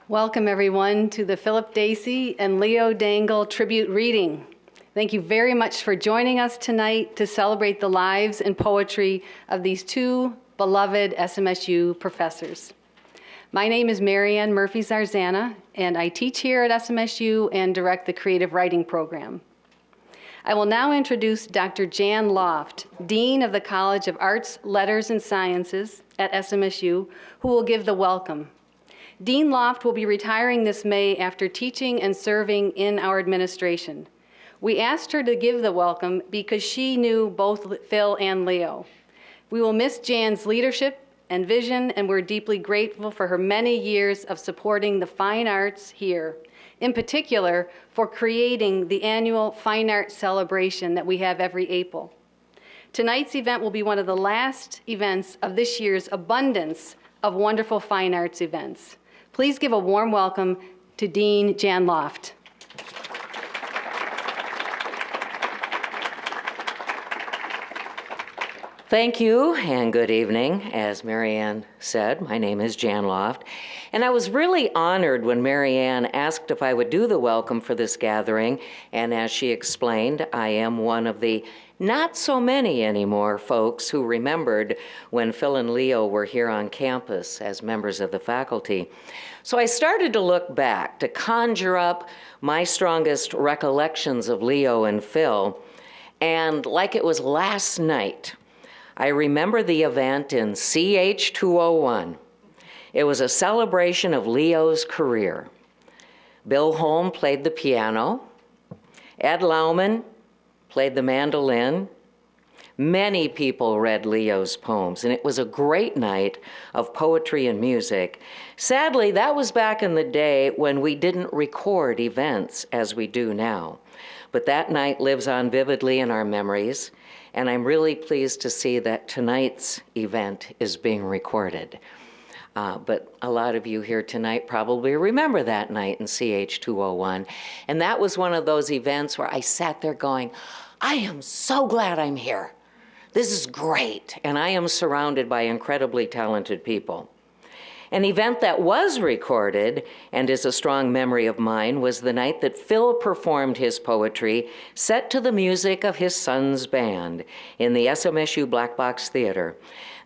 Welcome everyone to the Philip Dacey and Leo Dangel tribute reading. Thank you very much for joining us tonight to celebrate the lives and poetry of these two beloved SMSU professors. My name is Marianne Murphy-Zarzana, and I teach here at SMSU and direct the creative writing program. I will now introduce Dr. Jan Loft, Dean of the College of Arts, Letters, and Sciences at SMSU, who will give the welcome. Dean Loft will be retiring this May after teaching and serving in our administration. We asked her to give the welcome because she knew both Phil and Leo. We will miss Jan's leadership and vision, and we're deeply grateful for her many years of supporting the fine arts here, in particular for creating the annual Fine Arts Celebration that we have every April. Tonight's event will be one of the last events of this year's abundance of wonderful fine arts events. Please give a warm welcome to Dean Jan Loft. Thank you and good evening. As Marianne said, my name is Jan Loft, and I was really honored when Marianne asked if I would do the welcome for this gathering, and as she explained, I am one of the not so many anymore folks who remembered when Phil and Leo were here on campus as members of the faculty. So I started to look back to conjure up my strongest recollections of Leo and Phil, and like it was last night, I remember the event in CH201. It was a celebration of Leo's career. Bill Holm played the piano. Ed Lauman played the mandolin. Many people read Leo's poems, and it was a great night of poetry and music. Sadly, that was back in the day when we didn't record events as we do now. But that night lives on vividly in our memories, and I'm really pleased to see that tonight's event is being recorded. But a lot of you here tonight probably remember that night in CH201. And that was one of those events where I sat there going, I am so glad I'm here. This is great. And I am surrounded by incredibly talented people. An event that was recorded and is a strong memory of mine was the night that Phil performed his poetry set to the music of his son's band in the SMSU Black Box Theater.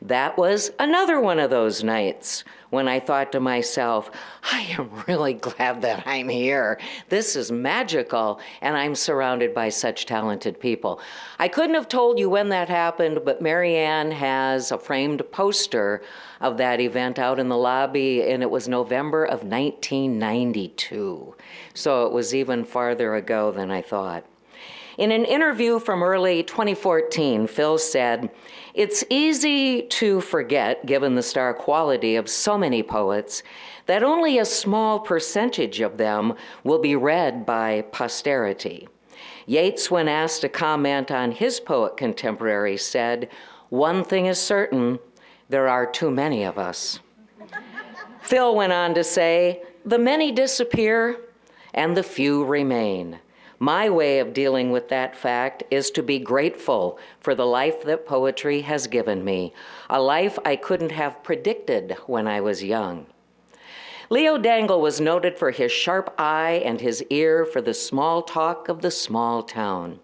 That was another one of those nights when I thought to myself, I am really glad that I'm here. This is magical, and I'm surrounded by such talented people. I couldn't have told you when that happened, but Marianne has a framed poster of that event out in the lobby, and it was November of 1992. So it was even farther ago than I thought. In an interview from early 2014, Phil said, "It's easy to forget, given the star quality of so many poets, that only a small percentage of them will be read by posterity." Yeats, when asked to comment on his poet contemporary, said, "One thing is certain, there are too many of us." Phil went on to say, "The many disappear and the few remain. My way of dealing with that fact is to be grateful for the life that poetry has given me, a life I couldn't have predicted when I was young." Leo Dangel was noted for his sharp eye and his ear for the small talk of the small town.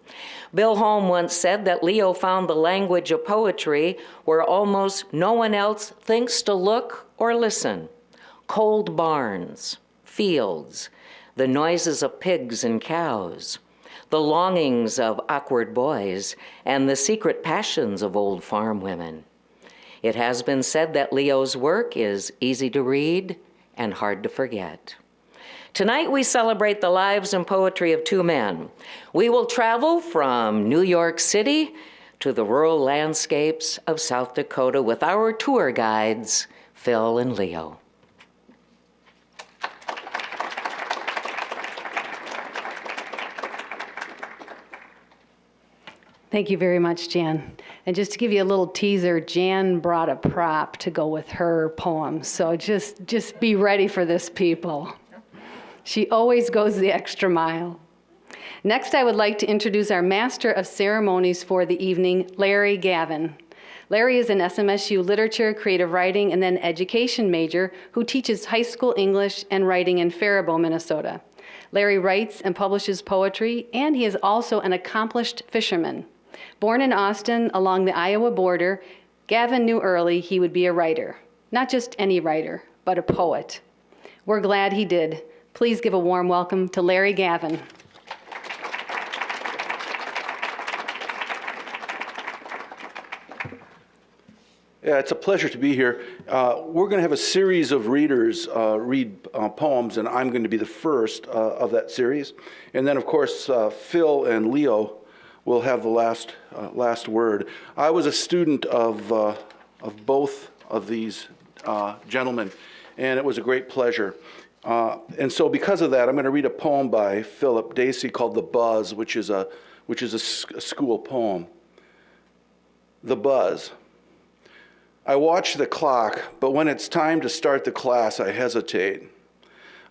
Bill Holm once said that Leo found the language of poetry where almost no one else thinks to look or listen. Cold barns, fields, the noises of pigs and cows, the longings of awkward boys, and the secret passions of old farm women. It has been said that Leo's work is easy to read and hard to forget. Tonight we celebrate the lives and poetry of two men. We will travel from New York City to the rural landscapes of South Dakota with our tour guides, Phil and Leo. Thank you very much, Jan. And just to give you a little teaser, Jan brought a prop to go with her poem. So just be ready for this, people. She always goes the extra mile. Next, I would like to introduce our Master of Ceremonies for the evening, Larry Gavin. Larry is an SMSU literature, creative writing, and then education major who teaches high school English and writing in Faribault, Minnesota. Larry writes and publishes poetry, and he is also an accomplished fisherman. Born in Austin along the Iowa border, Gavin knew early he would be a writer. Not just any writer, but a poet. We're glad he did. Please give a warm welcome to Larry Gavin. Yeah, it's a pleasure to be here. We're going to have a series of readers read poems, and I'm going to be the first of that series. And then, of course, Phil and Leo will have the last word. I was a student of both of these gentlemen, and it was a great pleasure. And so because of that, I'm going to read a poem by Philip Dacey called The Buzz, which is a school poem. The Buzz. I watch the clock, but when it's time to start the class, I hesitate.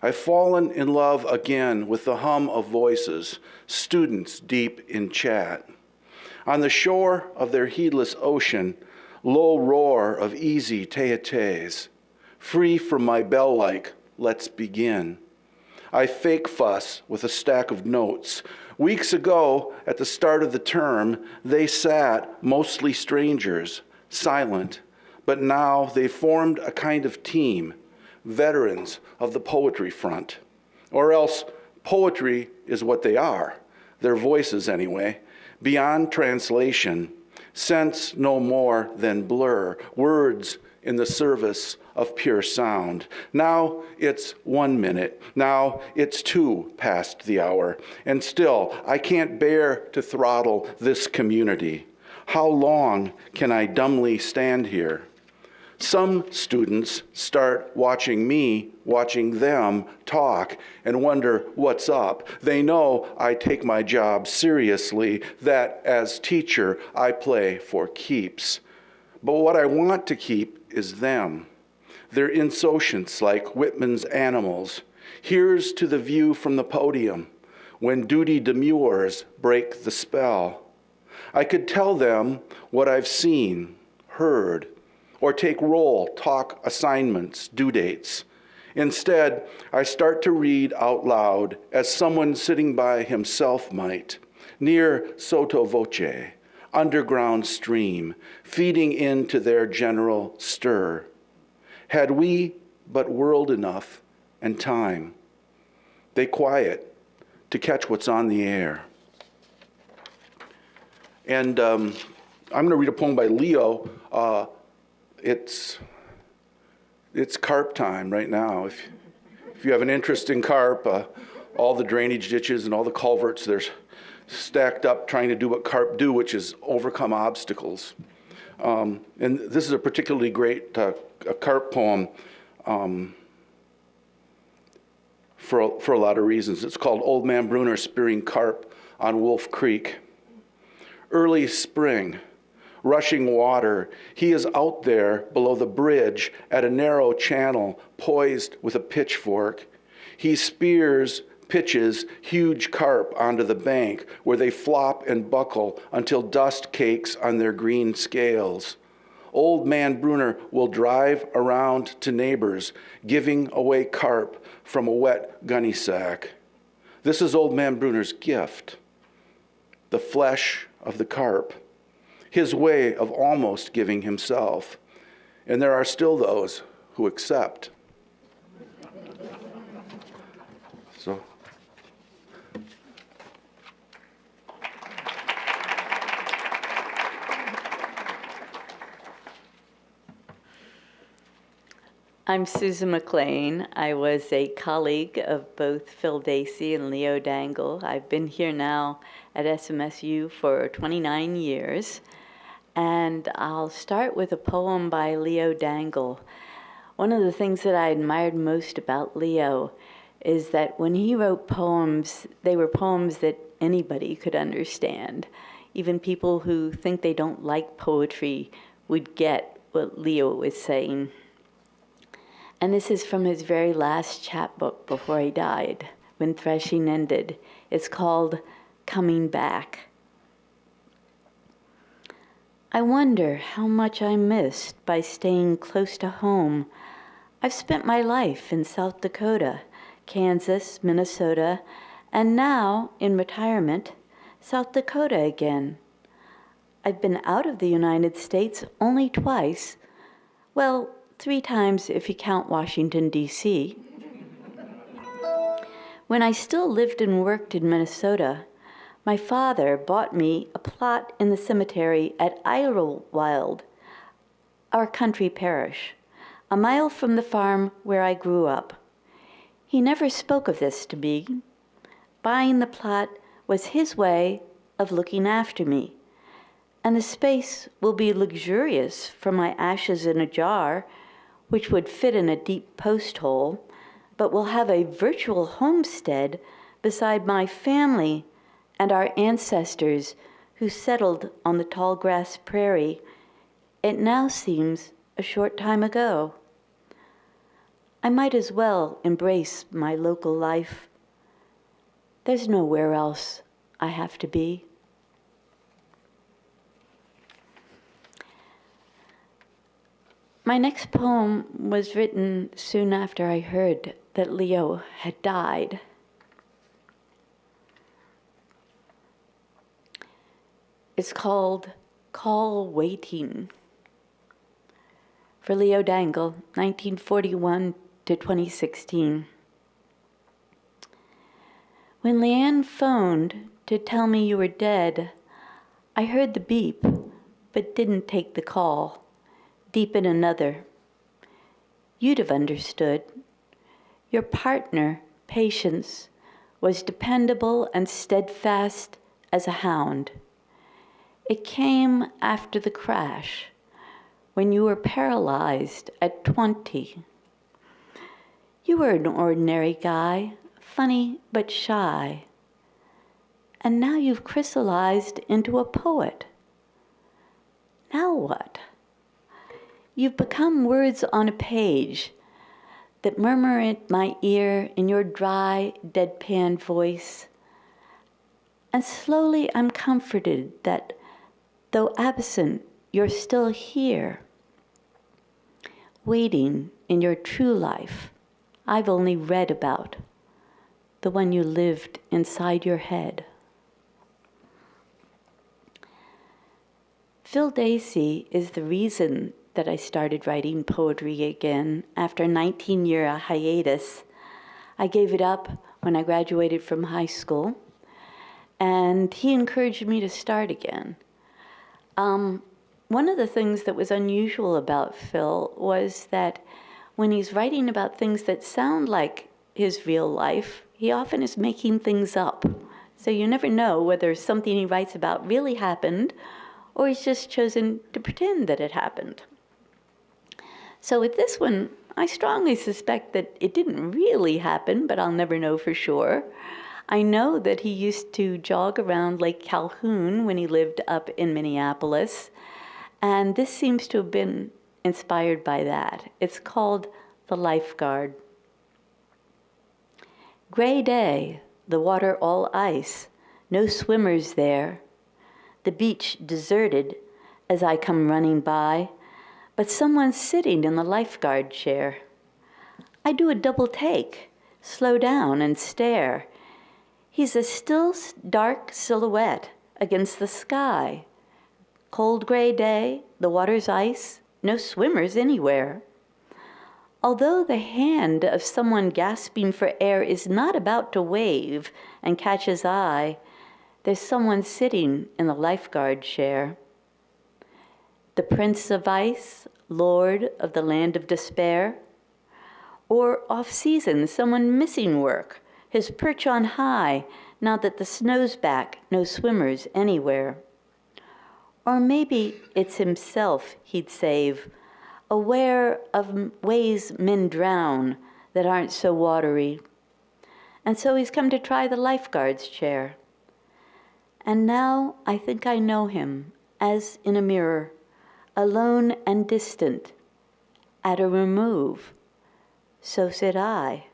I've fallen in love again with the hum of voices, students deep in chat. On the shore of their heedless ocean, low roar of easy tete-a-tetes, free from my bell-like, let's begin. I fake fuss with a stack of notes. Weeks ago, at the start of the term, they sat, mostly strangers, silent, but now they formed a kind of team, veterans of the poetry front. Or else poetry is what they are, their voices anyway, beyond translation, sense no more than blur, words in the service of pure sound. Now it's 1 minute, now it's 2 past the hour, and still I can't bear to throttle this community. How long can I dumbly stand here? Some students start watching me, watching them talk, and wonder what's up. They know I take my job seriously, that as teacher I play for keeps. But what I want to keep is them. Their insouciance like Whitman's animals. Here's to the view from the podium, when duty demurs break the spell. I could tell them what I've seen, heard, or take roll, talk assignments, due dates. Instead, I start to read out loud as someone sitting by himself might, near sotto voce, underground stream, feeding into their general stir. Had we but world enough and time, they quiet to catch what's on the air. And I'm going to read a poem by Leo. It's carp time right now. If you have an interest in carp, all the drainage ditches and all the culverts, they're stacked up trying to do what carp do, which is overcome obstacles. And this is a particularly great a carp poem for a lot of reasons. It's called Old Man Bruner Spearing Carp on Wolf Creek. Early spring. Rushing water, he is out there below the bridge at a narrow channel, poised with a pitchfork. He pitches huge carp onto the bank where they flop and buckle until dust cakes on their green scales. Old Man Bruner will drive around to neighbors, giving away carp from a wet gunny sack. This is Old Man Bruner's gift, the flesh of the carp. His way of almost giving himself. And there are still those who accept. So. I'm Susan McLean. I was a colleague of both Phil Dacey and Leo Dangel. I've been here now at SMSU for 29 years. And I'll start with a poem by Leo Dangel. One of the things that I admired most about Leo is that when he wrote poems, they were poems that anybody could understand. Even people who think they don't like poetry would get what Leo was saying. And this is from his very last chapbook before he died, when threshing ended. It's called Coming Back. I wonder how much I missed by staying close to home. I've spent my life in South Dakota, Kansas, Minnesota, and now, in retirement, South Dakota again. I've been out of the United States only twice. Well, 3 times if you count Washington, D.C. When I still lived and worked in Minnesota, my father bought me a plot in the cemetery at Idlewild, our country parish, a mile from the farm where I grew up. He never spoke of this to me. Buying the plot was his way of looking after me, and the space will be luxurious for my ashes in a jar, which would fit in a deep post hole, but will have a virtual homestead beside my family and our ancestors who settled on the tall grass prairie. It now seems a short time ago. I might as well embrace my local life. There's nowhere else I have to be. My next poem was written soon after I heard that Leo had died. It's called Call Waiting. For Leo Dangel, 1941 to 2016. When Leanne phoned to tell me you were dead, I heard the beep, but didn't take the call. Deep in another. You'd have understood. Your partner, Patience, was dependable and steadfast as a hound. It came after the crash, when you were paralyzed at 20. You were an ordinary guy, funny but shy. And now you've crystallized into a poet. Now what? You've become words on a page that murmur at my ear in your dry, deadpan voice. And slowly I'm comforted that, though absent, you're still here, waiting in your true life I've only read about, the one you lived inside your head. Phil Dacey is the reason that I started writing poetry again after a 19-year hiatus. I gave it up when I graduated from high school, and he encouraged me to start again. One of the things that was unusual about Phil was that when he's writing about things that sound like his real life, he often is making things up. So you never know whether something he writes about really happened or he's just chosen to pretend that it happened. So with this one, I strongly suspect that it didn't really happen, but I'll never know for sure. I know that he used to jog around Lake Calhoun when he lived up in Minneapolis, and this seems to have been inspired by that. It's called The Lifeguard. Gray day, the water all ice, no swimmers there. The beach deserted as I come running by, but someone's sitting in the lifeguard chair. I do a double take, slow down and stare. He's a still dark silhouette against the sky. Cold gray day, the water's ice, no swimmers anywhere. Although the hand of someone gasping for air is not about to wave and catch his eye, there's someone sitting in the lifeguard chair. The Prince of Ice, Lord of the Land of Despair? Or off-season, someone missing work, his perch on high, now that the snow's back, no swimmers anywhere. Or maybe it's himself he'd save, aware of ways men drown that aren't so watery. And so he's come to try the lifeguard's chair. And now I think I know him, as in a mirror, alone and distant, at a remove. So said I.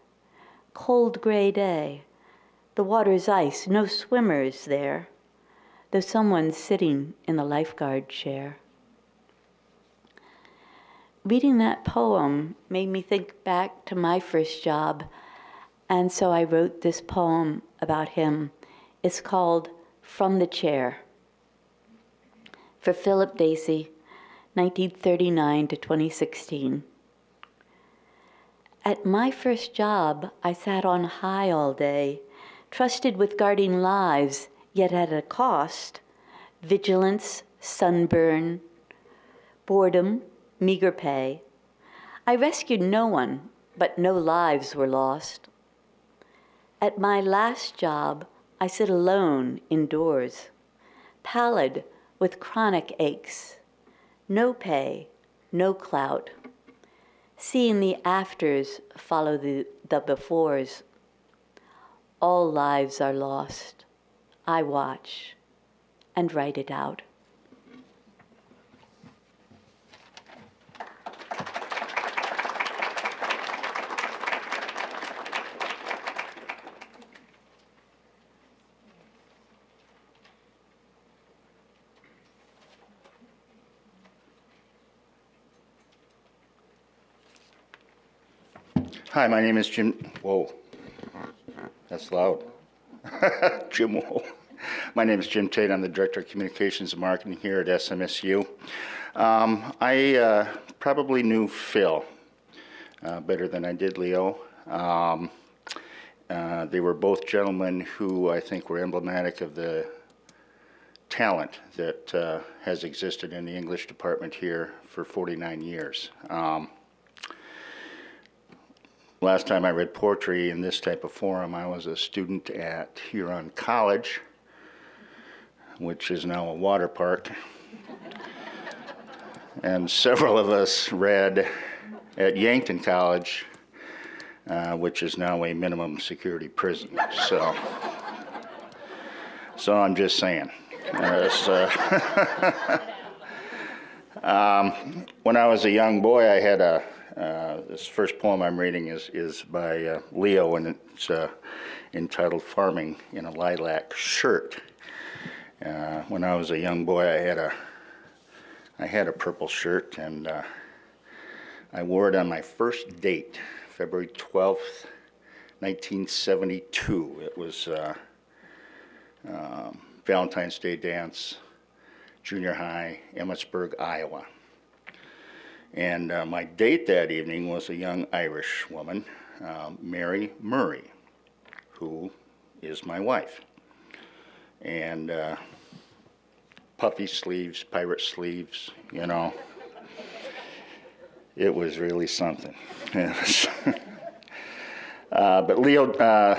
Cold gray day, the water's ice, no swimmers there, though someone's sitting in the lifeguard chair. reading that poem made me think back to my first job, and so I wrote this poem about him. It's called From the Chair. For Philip Dacey, 1939 to 2016. At my first job, I sat on high all day, trusted with guarding lives, yet at a cost. Vigilance, sunburn, boredom, meager pay. I rescued no one, but no lives were lost. At my last job, I sit alone indoors, pallid with chronic aches. No pay, no clout. Seeing the afters follow the befores. All lives are lost. I watch and write it out. Hi, my name is Jim. Whoa, that's loud. Jim, whoa. My name is Jim Tate. I'm the Director of Communications and Marketing here at SMSU. I probably knew Phil better than I did Leo. They were both gentlemen who I think were emblematic of the talent that has existed in the English department here for 49 years. Last time I read poetry in this type of forum, I was a student at Huron College, which is now a water park. And several of us read at Yankton College, which is now a minimum security prison. So I'm just saying. When I was a young boy, I had this first poem I'm reading is by Leo, and it's entitled Farming in a Lilac Shirt. When I was a young boy, I had a purple shirt, and I wore it on my first date, February 12th, 1972. It was Valentine's Day dance, junior high, Emmitsburg, Iowa. And my date that evening was a young Irish woman, Mary Murray, who is my wife. And puffy sleeves, pirate sleeves, you know. It was really something. But Leo,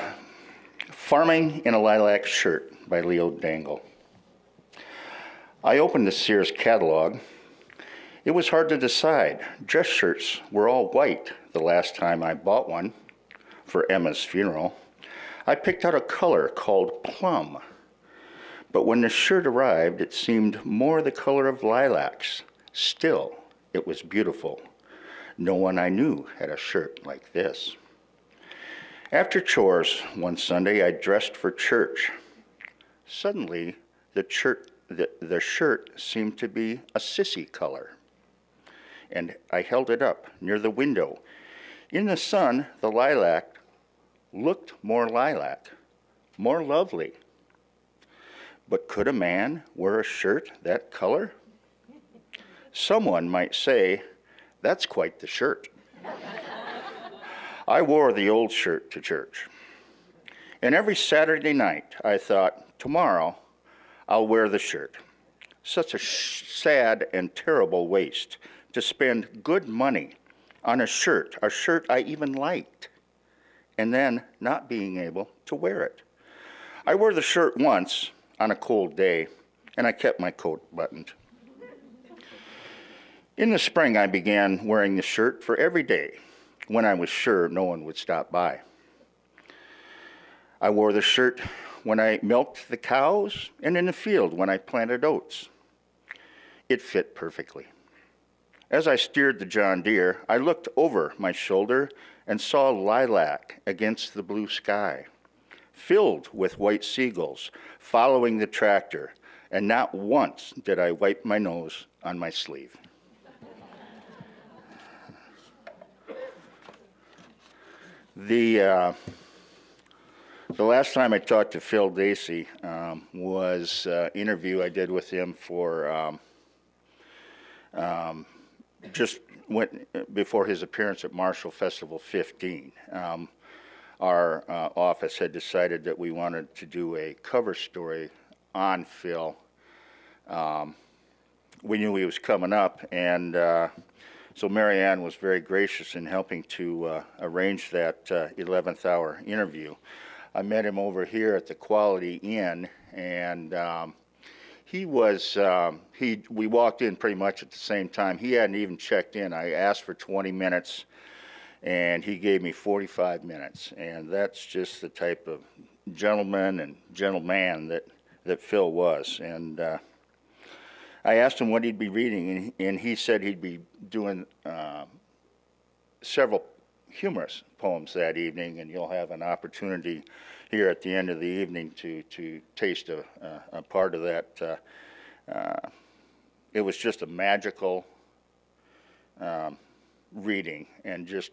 Farming in a Lilac Shirt by Leo Dangel. I opened the Sears catalog. It was hard to decide. Dress shirts were all white the last time I bought one for Emma's funeral. I picked out a color called plum. But when the shirt arrived, it seemed more the color of lilacs. Still, it was beautiful. No one I knew had a shirt like this. After chores one Sunday, I dressed for church. Suddenly, the shirt seemed to be a sissy color. And I held it up near the window. In the sun, the lilac looked more lilac, more lovely. But could a man wear a shirt that color? Someone might say, that's quite the shirt. I wore the old shirt to church. And every Saturday night, I thought, tomorrow, I'll wear the shirt. Such a sad and terrible waste to spend good money on a shirt I even liked, and then not being able to wear it. I wore the shirt once on a cold day, and I kept my coat buttoned. In the spring, I began wearing the shirt for every day when I was sure no one would stop by. I wore the shirt when I milked the cows and in the field when I planted oats. It fit perfectly. As I steered the John Deere, I looked over my shoulder and saw lilac against the blue sky, filled with white seagulls following the tractor, and not once did I wipe my nose on my sleeve. The last time I talked to Phil Dacey was an interview I did with him for just before his appearance at Marshall Festival 15. Our office had decided that we wanted to do a cover story on Phil. We knew he was coming up, and so Mary Ann was very gracious in helping to arrange that 11th hour interview. I met him over here at the Quality Inn, and we walked in pretty much at the same time. He hadn't even checked in. I asked for 20 minutes, and he gave me 45 minutes. And that's just the type of gentleman and gentleman that Phil was. And I asked him what he'd be reading, and he said he'd be doing several humorous poems that evening, and you'll have an opportunity here at the end of the evening to taste a part of that. It was just a magical reading and just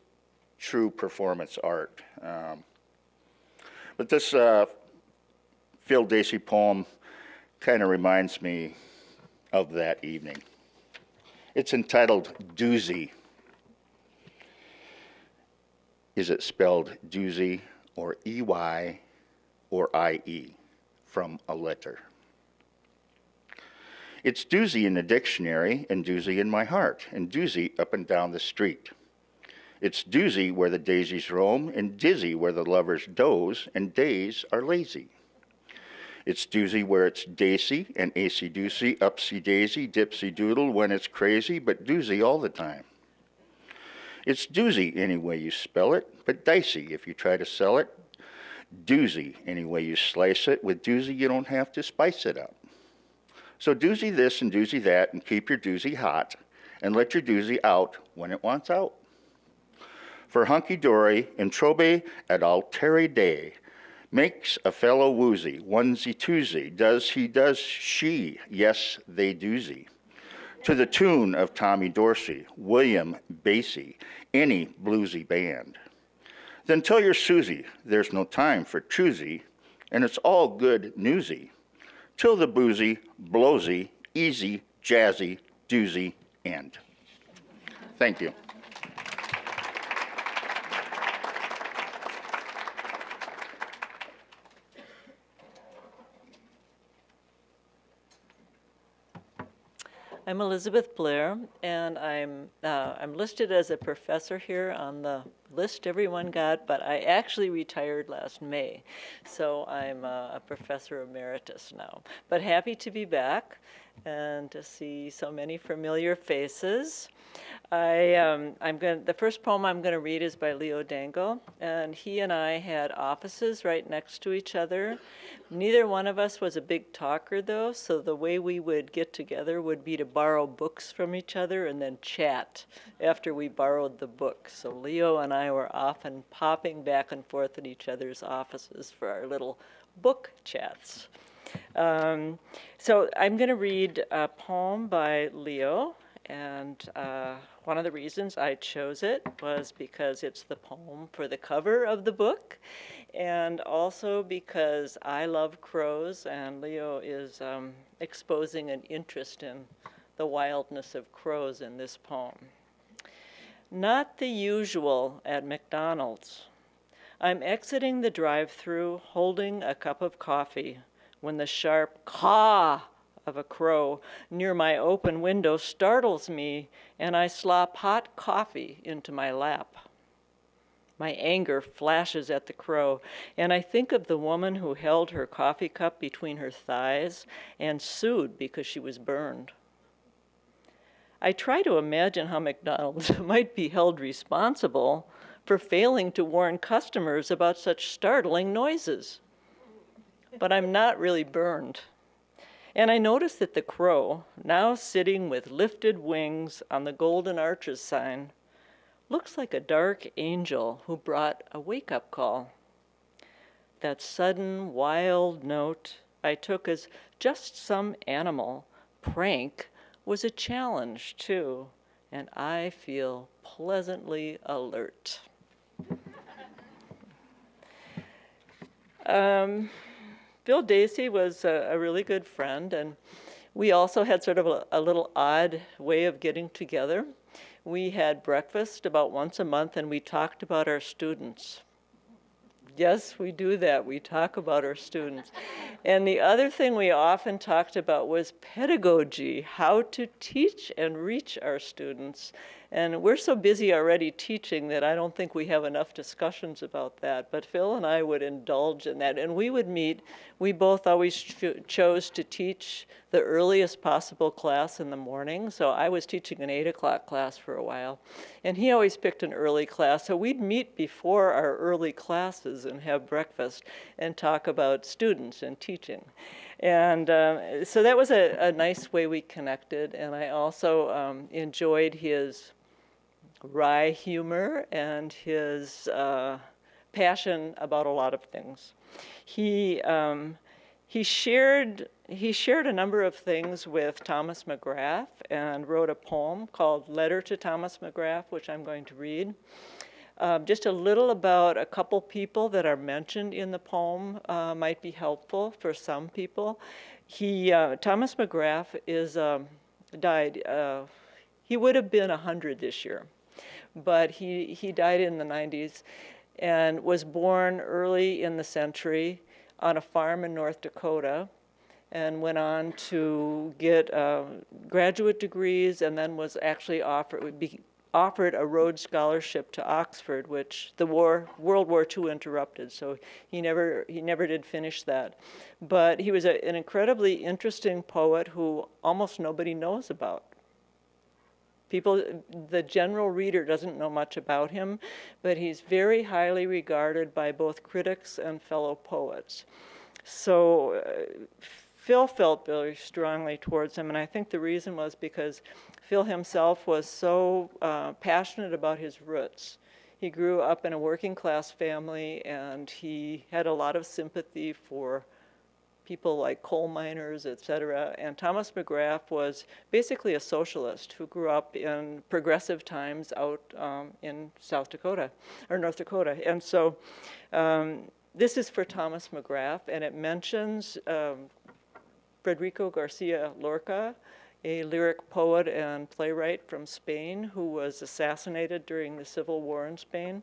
true performance art. But this Phil Dacey poem kind of reminds me of that evening. It's entitled Doozy. Is it spelled doozy or EY or IE? From a letter. It's doozy in the dictionary and doozy in my heart and doozy up and down the street. It's doozy where the daisies roam and dizzy where the lovers doze and days are lazy. It's doozy where it's Dacey and acey doocy, upsy daisy, dipsy doodle when it's crazy, but doozy all the time. It's doozy any way you spell it, but dicey if you try to sell it. Doozy any way you slice it. With doozy you don't have to spice it up. So doozy this and doozy that and keep your doozy hot and let your doozy out when it wants out. For hunky-dory and trobe ad altere day makes a fellow woozy, onesie-twosie, does he, does she, yes, they doozy. To the tune of Tommy Dorsey, William Basie, any bluesy band. Then tell your Susie there's no time for choosy, and it's all good newsy. Till the boozy, blowsy, easy, jazzy, doozy, end. Thank you. I'm Elizabeth Blair, and I'm listed as a professor here on the list everyone got, but I actually retired last May, so I'm a professor emeritus now. But happy to be back and to see so many familiar faces. The first poem I'm going to read is by Leo Dangel, and he and I had offices right next to each other. Neither one of us was a big talker, though, so the way we would get together would be to borrow books from each other and then chat after we borrowed the books. So Leo and I were often popping back and forth at each other's offices for our little book chats. So I'm going to read a poem by Leo, and one of the reasons I chose it was because it's the poem for the cover of the book, and also because I love crows, and Leo is exposing an interest in the wildness of crows in this poem. Not the usual at McDonald's. I'm exiting the drive-thru holding a cup of coffee when the sharp caw of a crow near my open window startles me, and I slop hot coffee into my lap. My anger flashes at the crow, and I think of the woman who held her coffee cup between her thighs and sued because she was burned. I try to imagine how McDonald's might be held responsible for failing to warn customers about such startling noises. But I'm not really burned. And I notice that the crow, now sitting with lifted wings on the Golden Arches sign, looks like a dark angel who brought a wake-up call. That sudden, wild note I took as just some animal prank was a challenge, too, and I feel pleasantly alert. Phil Dacey was a really good friend, and we also had sort of a little odd way of getting together. We had breakfast about once a month, and we talked about our students. Yes, we do that. We talk about our students. And the other thing we often talked about was pedagogy, how to teach and reach our students. And we're so busy already teaching that I don't think we have enough discussions about that. But Phil and I would indulge in that. And we would meet. We both always chose to teach the earliest possible class in the morning. So I was teaching an 8 o'clock class for a while. And he always picked an early class. So we'd meet before our early classes and have breakfast and talk about students and teaching. And so that was a nice way we connected. And I also enjoyed his wry humor and his passion about a lot of things. He shared a number of things with Thomas McGrath and wrote a poem called Letter to Thomas McGrath, which I'm going to read. Just a little about a couple people that are mentioned in the poem might be helpful for some people. Thomas McGrath died. He would have been 100 this year, but he died in the 90s and was born early in the century on a farm in North Dakota, and went on to get graduate degrees, and then was actually offered a Rhodes Scholarship to Oxford, which World War II interrupted, so he never did finish that. But he was an incredibly interesting poet who almost nobody knows about. The general reader doesn't know much about him, but he's very highly regarded by both critics and fellow poets. So Phil felt very strongly towards him, and I think the reason was because Phil himself was so passionate about his roots. He grew up in a working class family, and he had a lot of sympathy for people like coal miners, etc. And Thomas McGrath was basically a socialist who grew up in progressive times out in South Dakota, or North Dakota. And so this is for Thomas McGrath, and it mentions Federico Garcia Lorca, a lyric poet and playwright from Spain who was assassinated during the Civil War in Spain.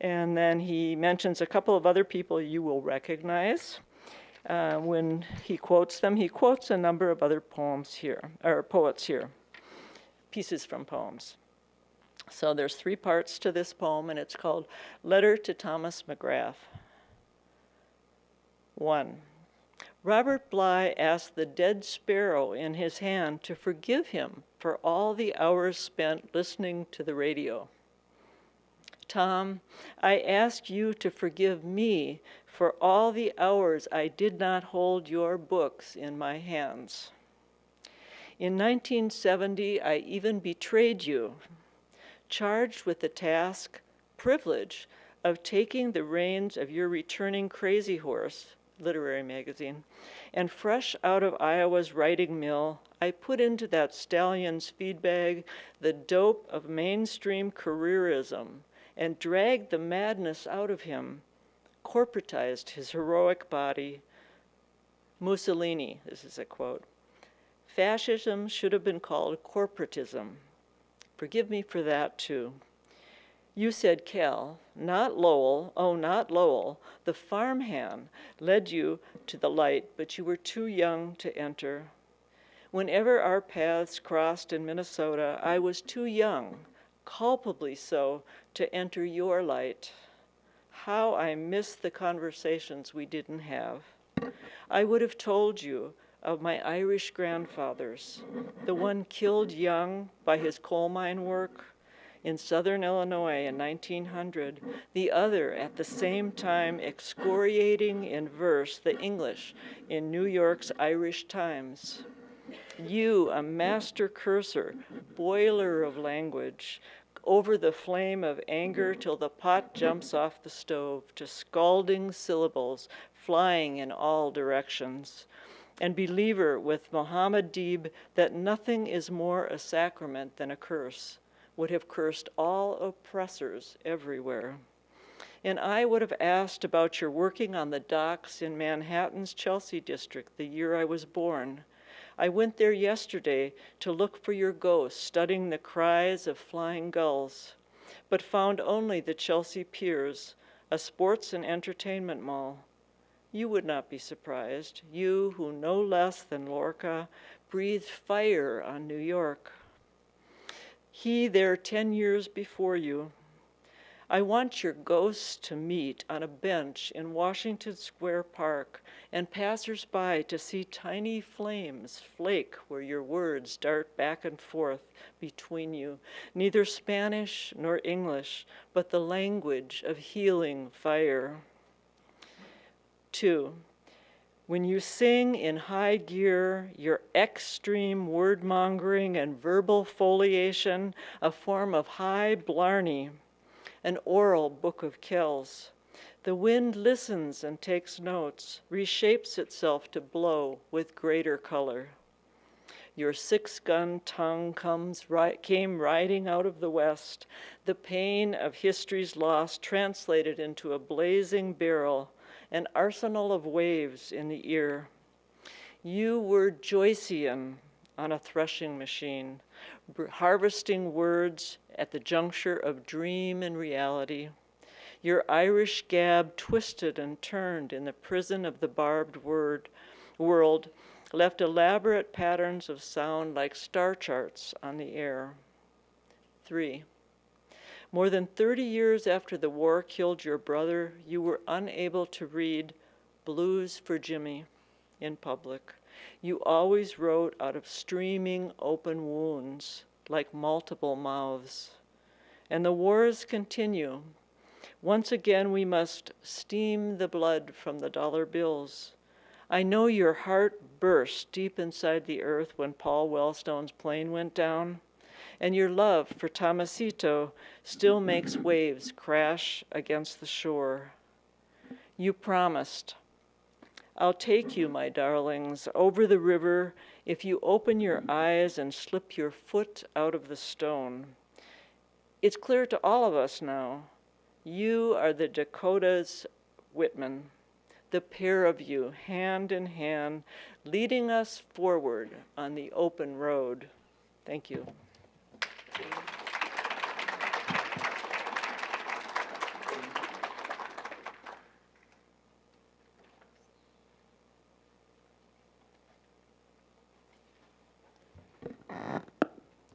And then he mentions a couple of other people you will recognize. When he quotes them, he quotes a number of other poems here, or poets here, pieces from poems. So there's 3 parts to this poem, and it's called Letter to Thomas McGrath. 1. Robert Bly asked the dead sparrow in his hand to forgive him for all the hours spent listening to the radio. Tom, I ask you to forgive me for all the hours I did not hold your books in my hands. In 1970, I even betrayed you, charged with the privilege of taking the reins of your returning Crazy Horse, literary magazine, and fresh out of Iowa's writing mill, I put into that stallion's feed bag the dope of mainstream careerism and dragged the madness out of him, corporatized his heroic body. Mussolini, this is a quote, fascism should have been called corporatism. Forgive me for that too. You said Cal, not Lowell, oh, not Lowell, the farmhand led you to the light, but you were too young to enter. Whenever our paths crossed in Minnesota, I was too young, culpably so, to enter your light. How I miss the conversations we didn't have. I would have told you of my Irish grandfathers, the one killed young by his coal mine work in southern Illinois in 1900, the other at the same time excoriating in verse the English in New York's Irish Times. You, a master cursor, boiler of language, over the flame of anger till the pot jumps off the stove, to scalding syllables flying in all directions. And believer with Mohammed Deeb that nothing is more a sacrament than a curse, would have cursed all oppressors everywhere. And I would have asked about your working on the docks in Manhattan's Chelsea district the year I was born. I went there yesterday to look for your ghost, studying the cries of flying gulls, but found only the Chelsea Piers, a sports and entertainment mall. You would not be surprised, you who no less than Lorca breathed fire on New York. He there 10 years before you. I want your ghosts to meet on a bench in Washington Square Park and passers-by to see tiny flames flake where your words dart back and forth between you, neither Spanish nor English, but the language of healing fire. 2. When you sing in high gear, your extreme word-mongering and verbal foliation, a form of high blarney, an oral book of Kells. The wind listens and takes notes, reshapes itself to blow with greater color. Your 6-gun tongue came riding out of the west, the pain of history's loss translated into a blazing barrel, an arsenal of waves in the ear. You were Joycean on a threshing machine, harvesting words at the juncture of dream and reality. Your Irish gab twisted and turned in the prison of the barbed world, left elaborate patterns of sound like star charts on the air. 3. More than 30 years after the war killed your brother, you were unable to read Blues for Jimmy in public. You always wrote out of streaming open wounds, like multiple mouths. And the wars continue. Once again, we must steam the blood from the dollar bills. I know your heart burst deep inside the earth when Paul Wellstone's plane went down, and your love for Tomasito still makes waves crash against the shore. You promised, I'll take you, my darlings, over the river if you open your eyes and slip your foot out of the stone. It's clear to all of us now, you are the Dakota's Whitman, the pair of you, hand in hand, leading us forward on the open road. Thank you.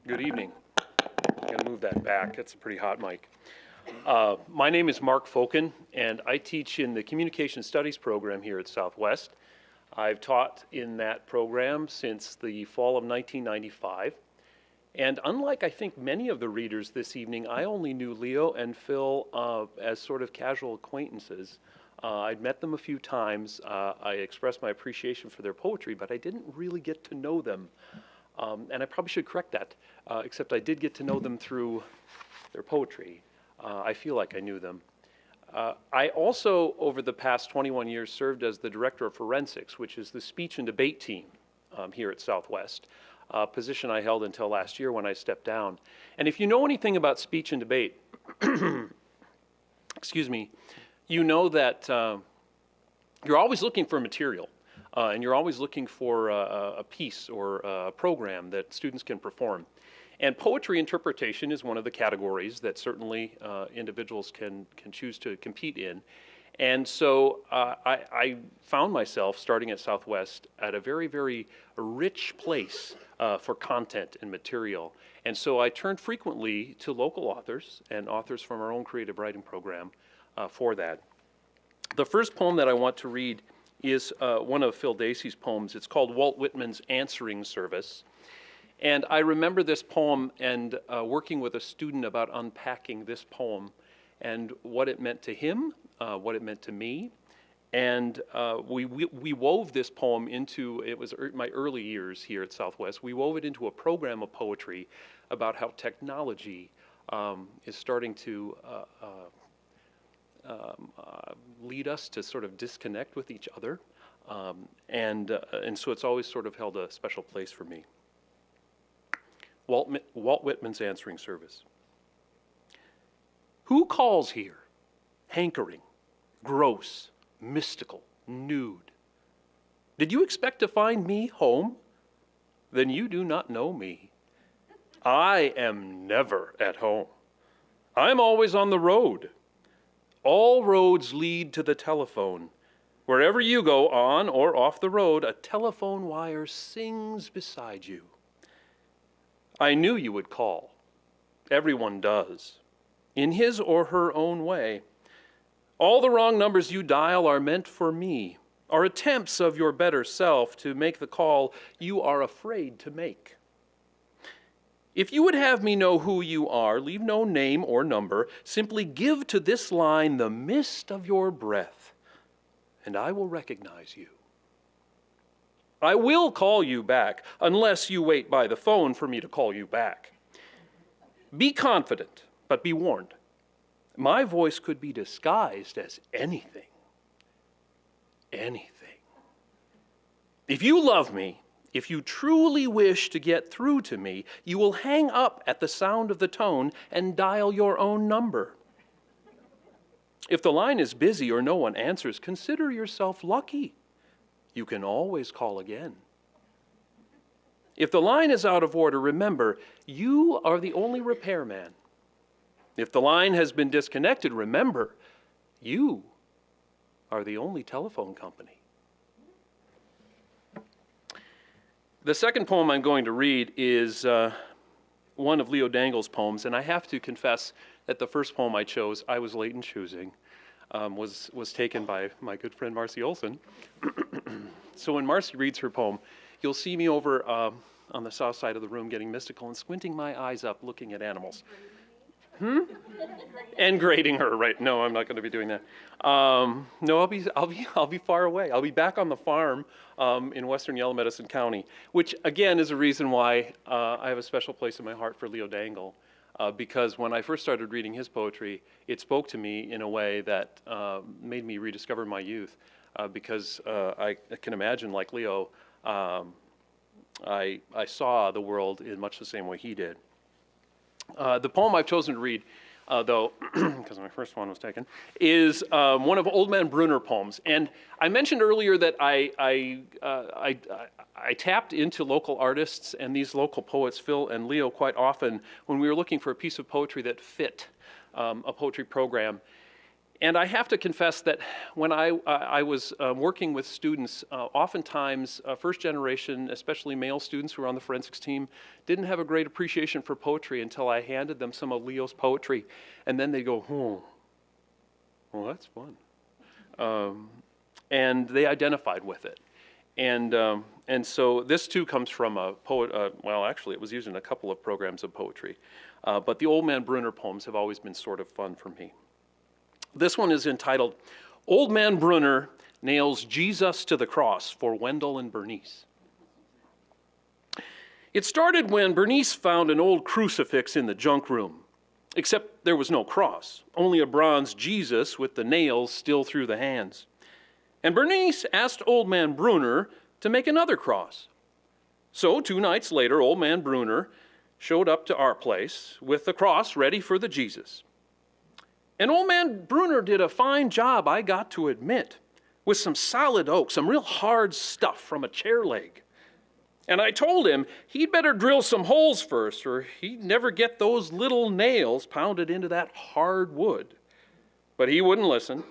Good evening. I'm going to move that back. That's a pretty hot mic. My name is Mark Foken, and I teach in the Communication Studies program here at Southwest. I've taught in that program since the fall of 1995. And unlike, I think, many of the readers this evening, I only knew Leo and Phil as sort of casual acquaintances. I'd met them a few times. I expressed my appreciation for their poetry, but I didn't really get to know them. And I probably should correct that, except I did get to know them through their poetry. I feel like I knew them. I also, over the past 21 years, served as the Director of Forensics, which is the speech and debate team here at Southwest, a position I held until last year when I stepped down. And if you know anything about speech and debate, excuse me, you know that you're always looking for material. And you're always looking for a piece or a program that students can perform. And poetry interpretation is one of the categories that certainly individuals can choose to compete in. And so I found myself, starting at Southwest, at a very, very rich place for content and material. And so I turned frequently to local authors and authors from our own creative writing program for that. The first poem that I want to read is one of Phil Dacey's poems. It's called Walt Whitman's Answering Service. And I remember this poem and working with a student about unpacking this poem and what it meant to him, what it meant to me. And we wove this poem into, it was my early years here at Southwest, we wove it into a program of poetry about how technology is starting to lead us to sort of disconnect with each other. And so it's always sort of held a special place for me. Walt Whitman's Answering Service. Who calls here? hankering, gross, mystical, nude. Did you expect to find me home? Then you do not know me. I am never at home. I'm always on the road. All roads lead to the telephone. Wherever you go, on or off the road, a telephone wire sings beside you. I knew you would call. Everyone does, in his or her own way. All the wrong numbers you dial are meant for me, are attempts of your better self to make the call you are afraid to make. If you would have me know who you are, leave no name or number. Simply give to this line the mist of your breath, and I will recognize you. I will call you back, unless you wait by the phone for me to call you back. Be confident, but be warned. My voice could be disguised as anything. Anything. If you love me, if you truly wish to get through to me, you will hang up at the sound of the tone and dial your own number. If the line is busy or no one answers, consider yourself lucky. You can always call again. If the line is out of order, remember, you are the only repairman. If the line has been disconnected, remember, you are the only telephone company. The second poem I'm going to read is one of Leo Dangel's poems, and I have to confess that the first poem I chose, I was late in choosing, was taken by my good friend Marcy Olson. So when Marcy reads her poem, you'll see me over on the south side of the room getting mystical and squinting my eyes up looking at animals. And grading her, right? No, I'm not going to be doing that. No, I'll be far away. I'll be back on the farm in western Yellow Medicine County, which again is a reason why I have a special place in my heart for Leo Dangel, because when I first started reading his poetry, it spoke to me in a way that made me rediscover my youth, because I can imagine, like Leo, I saw the world in much the same way he did. The poem I've chosen to read, though, because my first one was taken, is one of Old Man Brunner poems. And I mentioned earlier that I tapped into local artists and these local poets, Phil and Leo, quite often when we were looking for a piece of poetry that fit a poetry program. And I have to confess that when I was working with students, oftentimes first generation, especially male students who were on the forensics team, didn't have a great appreciation for poetry until I handed them some of Leo's poetry. And then they go, well, that's fun. And they identified with it. And so this too comes from a poet, well, actually it was used in a couple of programs of poetry. But the Old Man Brunner poems have always been sort of fun for me. This one is entitled, Old Man Brunner Nails Jesus to the Cross for Wendell and Bernice. It started when Bernice found an old crucifix in the junk room, except there was no cross, only a bronze Jesus with the nails still through the hands. And Bernice asked Old Man Brunner to make another cross. So 2 nights later, Old Man Brunner showed up to our place with the cross ready for the Jesus. And Old Man Brunner did a fine job, I got to admit, with some solid oak, some real hard stuff from a chair leg. And I told him he'd better drill some holes first, or he'd never get those little nails pounded into that hard wood. But he wouldn't listen,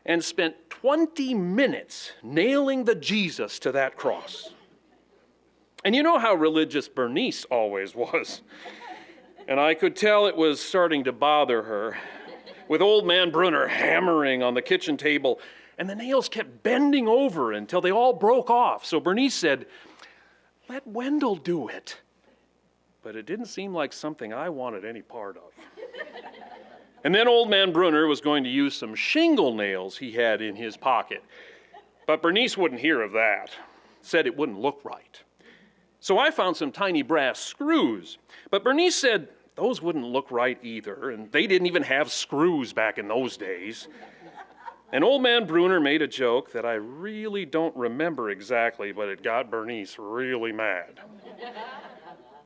and spent 20 minutes nailing the Jesus to that cross. And you know how religious Bernice always was. And I could tell it was starting to bother her, with Old Man Brunner hammering on the kitchen table, and the nails kept bending over until they all broke off. So Bernice said, let Wendell do it. But it didn't seem like something I wanted any part of. And then Old Man Brunner was going to use some shingle nails he had in his pocket. But Bernice wouldn't hear of that, said it wouldn't look right. So I found some tiny brass screws, but Bernice said those wouldn't look right either, and they didn't even have screws back in those days. And Old Man Brunner made a joke that I really don't remember exactly, but it got Bernice really mad.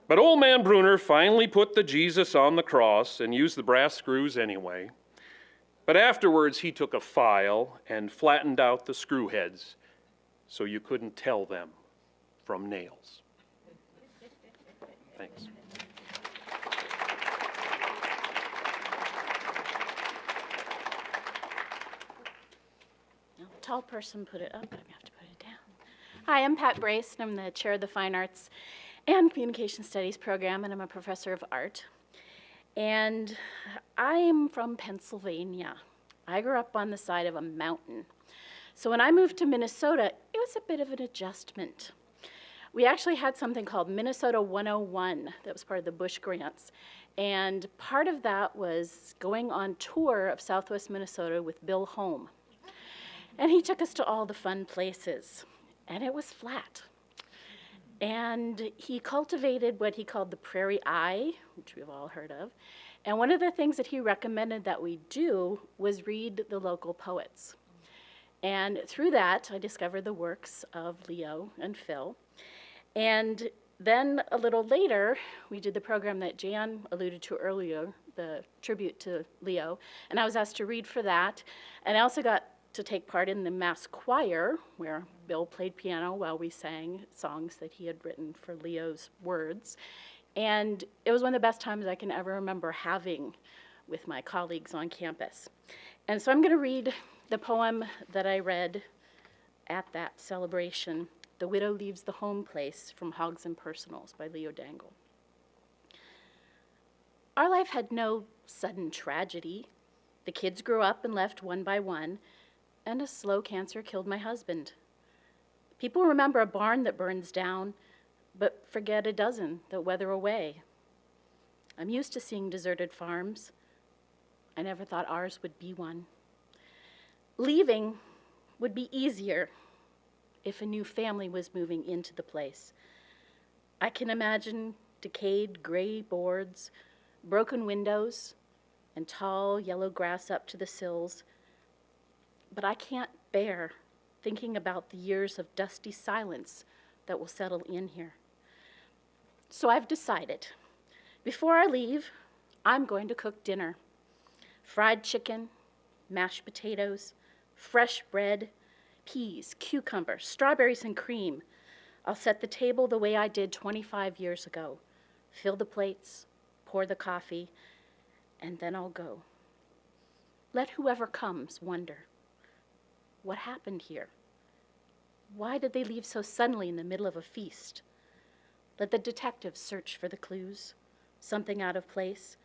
But Old Man Brunner finally put the Jesus on the cross and used the brass screws anyway. But afterwards, he took a file and flattened out the screw heads so you couldn't tell them from nails. Thanks. Tall person put it up, but I have to put it down. Hi, I'm Pat Brace, and I'm the chair of the Fine Arts and Communication Studies program, and I'm a professor of art. And I'm from Pennsylvania. I grew up on the side of a mountain. So when I moved to Minnesota, it was a bit of an adjustment. We actually had something called Minnesota 101 that was part of the Bush grants. And part of that was going on tour of Southwest Minnesota with Bill Holm. And he took us to all the fun places, and it was flat. And he cultivated what he called the prairie eye, which we've all heard of. And one of the things that he recommended that we do was read the local poets. And through that, I discovered the works of Leo and Phil. And then a little later, we did the program that Jan alluded to earlier, the tribute to Leo. And I was asked to read for that. And I also got to take part in the mass choir, where Bill played piano while we sang songs that he had written for Leo's words. And it was one of the best times I can ever remember having with my colleagues on campus. And so I'm going to read the poem that I read at that celebration, The Widow Leaves the Home Place, from Hogs and Personals by Leo Dangel. Our life had no sudden tragedy. The kids grew up and left one by one, and a slow cancer killed my husband. People remember a barn that burns down, but forget a dozen that weather away. I'm used to seeing deserted farms. I never thought ours would be one. Leaving would be easier if a new family was moving into the place. I can imagine decayed gray boards, broken windows, and tall yellow grass up to the sills. But I can't bear thinking about the years of dusty silence that will settle in here. So I've decided, before I leave, I'm going to cook dinner. Fried chicken, mashed potatoes, fresh bread, peas, cucumbers, strawberries, and cream. I'll set the table the way I did 25 years ago. Fill the plates, pour the coffee, and then I'll go. Let whoever comes wonder, what happened here? Why did they leave so suddenly in the middle of a feast? Let the detectives search for the clues, something out of place,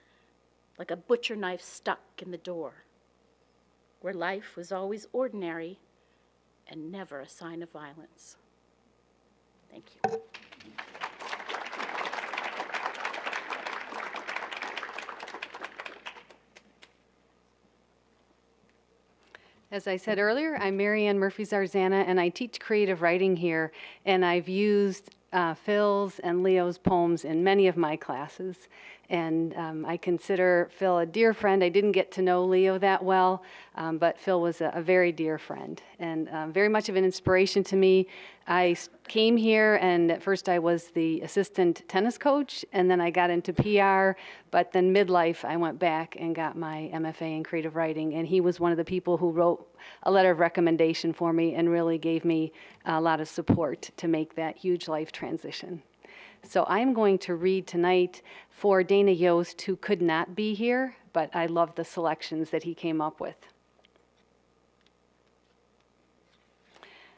like a butcher knife stuck in the door, where life was always ordinary and never a sign of violence. Thank you. As I said earlier, I'm Marianne Murphy-Zarzana, and I teach creative writing here, and I've used Phil's and Leo's poems in many of my classes. And I consider Phil a dear friend. I didn't get to know Leo that well, but Phil was a very dear friend and very much of an inspiration to me. I came here, and at first I was the assistant tennis coach, and then I got into PR, but then midlife I went back and got my MFA in creative writing, and he was one of the people who wrote a letter of recommendation for me and really gave me a lot of support to make that huge life transition. So I'm going to read tonight for Dana Yost, who could not be here, but I love the selections that he came up with.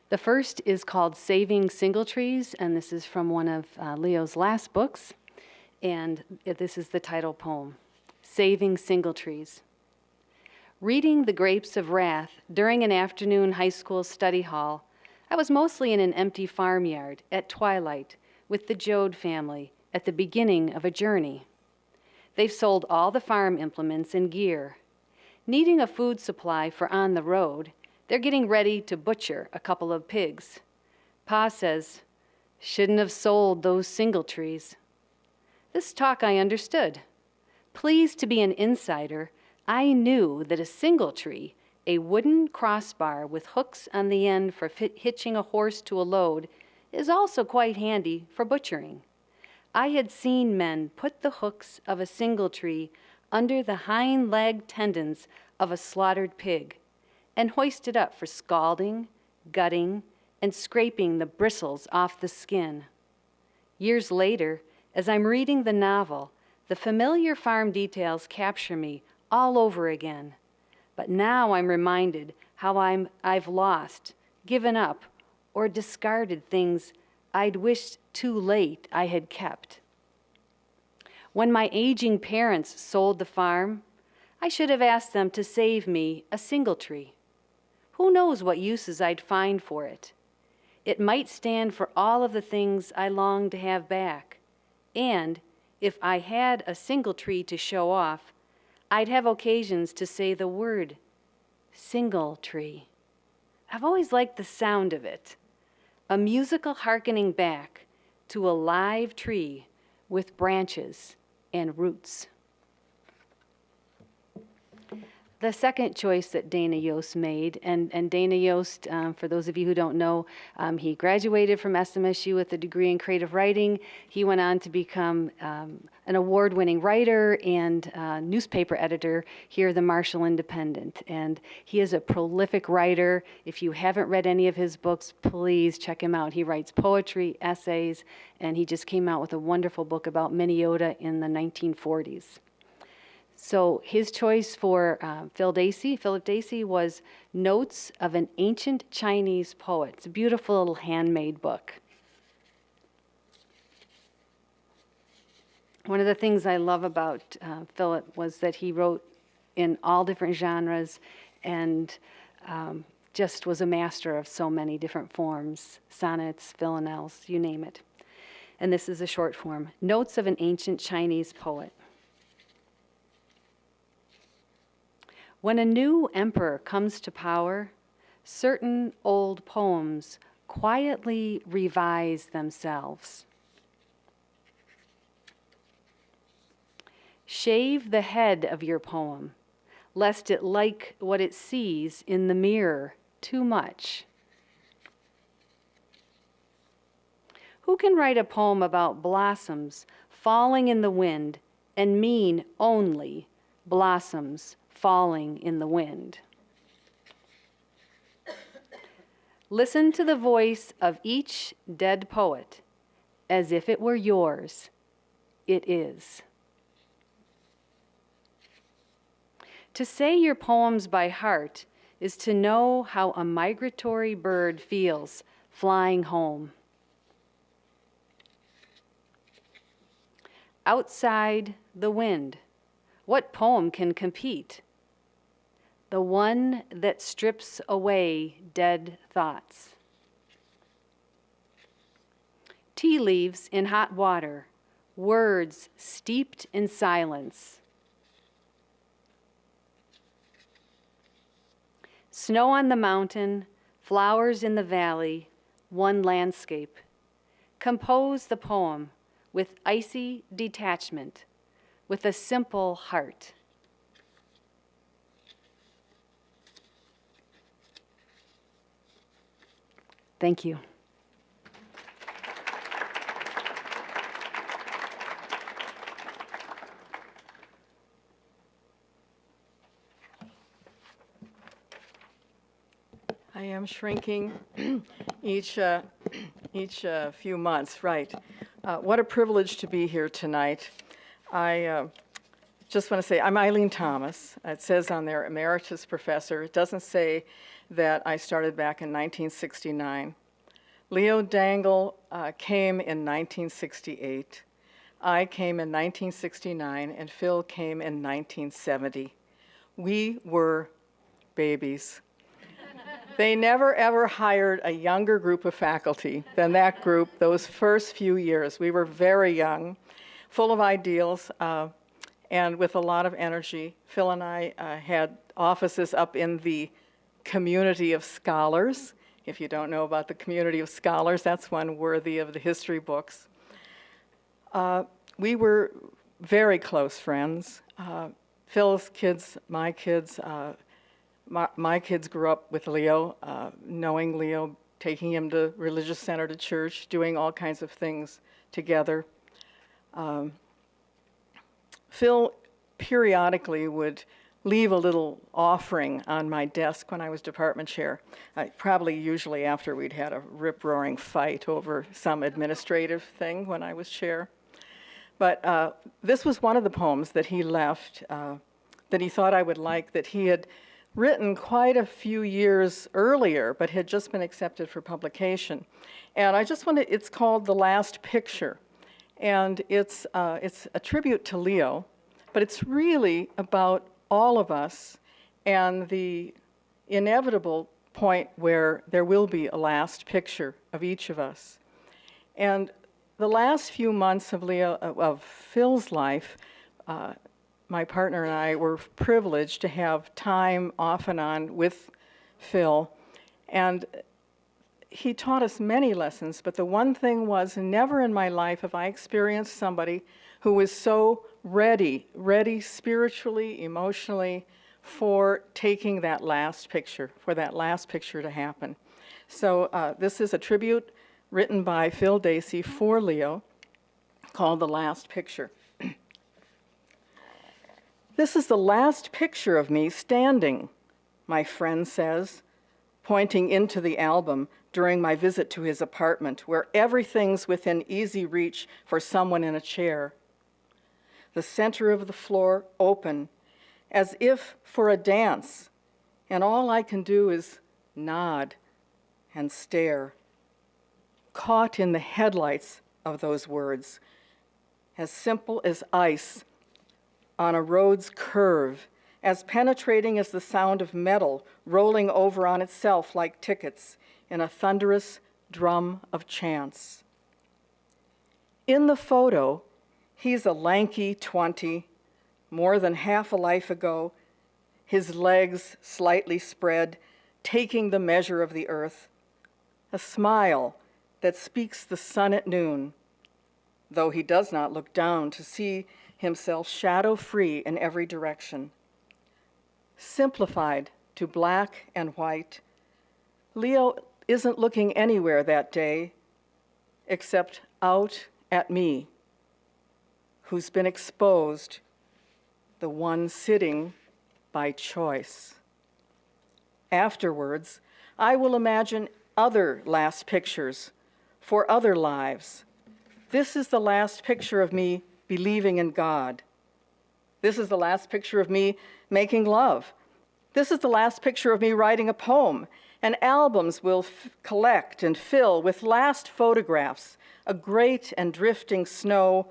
The first is called Saving Single Trees, and this is from one of Leo's last books, and this is the title poem, Saving Single Trees. Reading The Grapes of Wrath during an afternoon high school study hall, I was mostly in an empty farmyard at twilight with the Jode family at the beginning of a journey. They've sold all the farm implements and gear. Needing a food supply for on the road, they're getting ready to butcher a couple of pigs. Pa says, shouldn't have sold those single trees. This talk I understood. Pleased to be an insider, I knew that a single tree, a wooden crossbar with hooks on the end for hitching a horse to a load, is also quite handy for butchering. I had seen men put the hooks of a single tree under the hind leg tendons of a slaughtered pig and hoist it up for scalding, gutting, and scraping the bristles off the skin. Years later, as I'm reading the novel, the familiar farm details capture me all over again. But now I'm reminded how I've lost, given up, or discarded things I'd wished too late I had kept. When my aging parents sold the farm, I should have asked them to save me a singletree. Who knows what uses I'd find for it? It might stand for all of the things I long to have back. And if I had a singletree to show off, I'd have occasions to say the word single tree. I've always liked the sound of it, a musical hearkening back to a live tree with branches and roots. The second choice that Dana Yost made, and Dana Yost, for those of you who don't know, he graduated from SMSU with a degree in creative writing. He went on to become an award-winning writer and newspaper editor here at the Marshall Independent. And he is a prolific writer. If you haven't read any of his books, please check him out. He writes poetry, essays, and he just came out with a wonderful book about Minnesota in the 1940s. So his choice for Philip Dacey, was Notes of an Ancient Chinese Poet. It's a beautiful little handmade book. One of the things I love about Philip was that he wrote in all different genres and just was a master of so many different forms, sonnets, villanelles, you name it. And this is a short form, Notes of an Ancient Chinese Poet. When a new emperor comes to power, certain old poems quietly revise themselves. Shave the head of your poem, lest it like what it sees in the mirror too much. Who can write a poem about blossoms falling in the wind and mean only blossoms falling in the wind? Listen to the voice of each dead poet as if it were yours. It is. To say your poems by heart is to know how a migratory bird feels flying home. Outside the wind, what poem can compete? The one that strips away dead thoughts. Tea leaves in hot water, words steeped in silence. Snow on the mountain, flowers in the valley, one landscape. Compose the poem with icy detachment, with a simple heart. Thank you. I am shrinking each few months, right. What a privilege to be here tonight. I just want to say, I'm Eileen Thomas. It says on there, Emeritus Professor. It doesn't say that I started back in 1969. Leo Dangel came in 1968. I came in 1969, and Phil came in 1970. We were babies. They never, ever hired a younger group of faculty than that group those first few years. We were very young, full of ideals, and with a lot of energy. Phil and I had offices up in the Community of Scholars. If you don't know about the Community of Scholars, that's one worthy of the history books. We were very close friends. Phil's kids, my kids, my kids grew up with Leo, knowing Leo, taking him to religious center, to church, doing all kinds of things together. Phil periodically would leave a little offering on my desk when I was department chair. Probably usually after we'd had a rip-roaring fight over some administrative thing when I was chair. But this was one of the poems that he left that he thought I would like, that he had written quite a few years earlier, but had just been accepted for publication. And I just wanted, it's called The Last Picture. And it's a tribute to Leo, but it's really about all of us and the inevitable point where there will be a last picture of each of us. And the last few months of Phil's life, my partner and I were privileged to have time off and on with Phil, and he taught us many lessons, but the one thing was, never in my life have I experienced somebody who was so ready spiritually, emotionally, for taking that last picture, for that last picture to happen. So this is a tribute written by Phil Dacey for Leo, called The Last Picture. This is the last picture of me standing, my friend says, pointing into the album during my visit to his apartment, where everything's within easy reach for someone in a chair. The center of the floor open, as if for a dance, and all I can do is nod and stare, caught in the headlights of those words, as simple as ice on a road's curve, as penetrating as the sound of metal rolling over on itself like tickets in a thunderous drum of chance. In the photo, he's a lanky 20, more than half a life ago, his legs slightly spread, taking the measure of the earth, a smile that speaks the sun at noon, though he does not look down to see himself shadow-free in every direction. Simplified to black and white, Leo isn't looking anywhere that day except out at me, who's been exposed, the one sitting by choice. Afterwards, I will imagine other last pictures for other lives. This is the last picture of me believing in God. This is the last picture of me making love. This is the last picture of me writing a poem, and albums will collect and fill with last photographs, a great and drifting snow,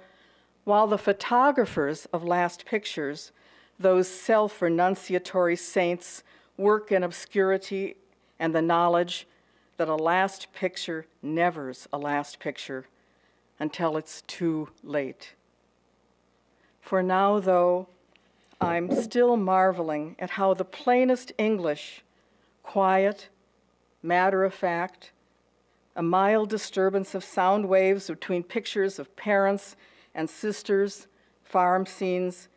while the photographers of last pictures, those self-renunciatory saints, work in obscurity and the knowledge that a last picture never's a last picture until it's too late. For now, though, I'm still marveling at how the plainest English, quiet, matter-of-fact, a mild disturbance of sound waves between pictures of parents and sisters, farm scenes,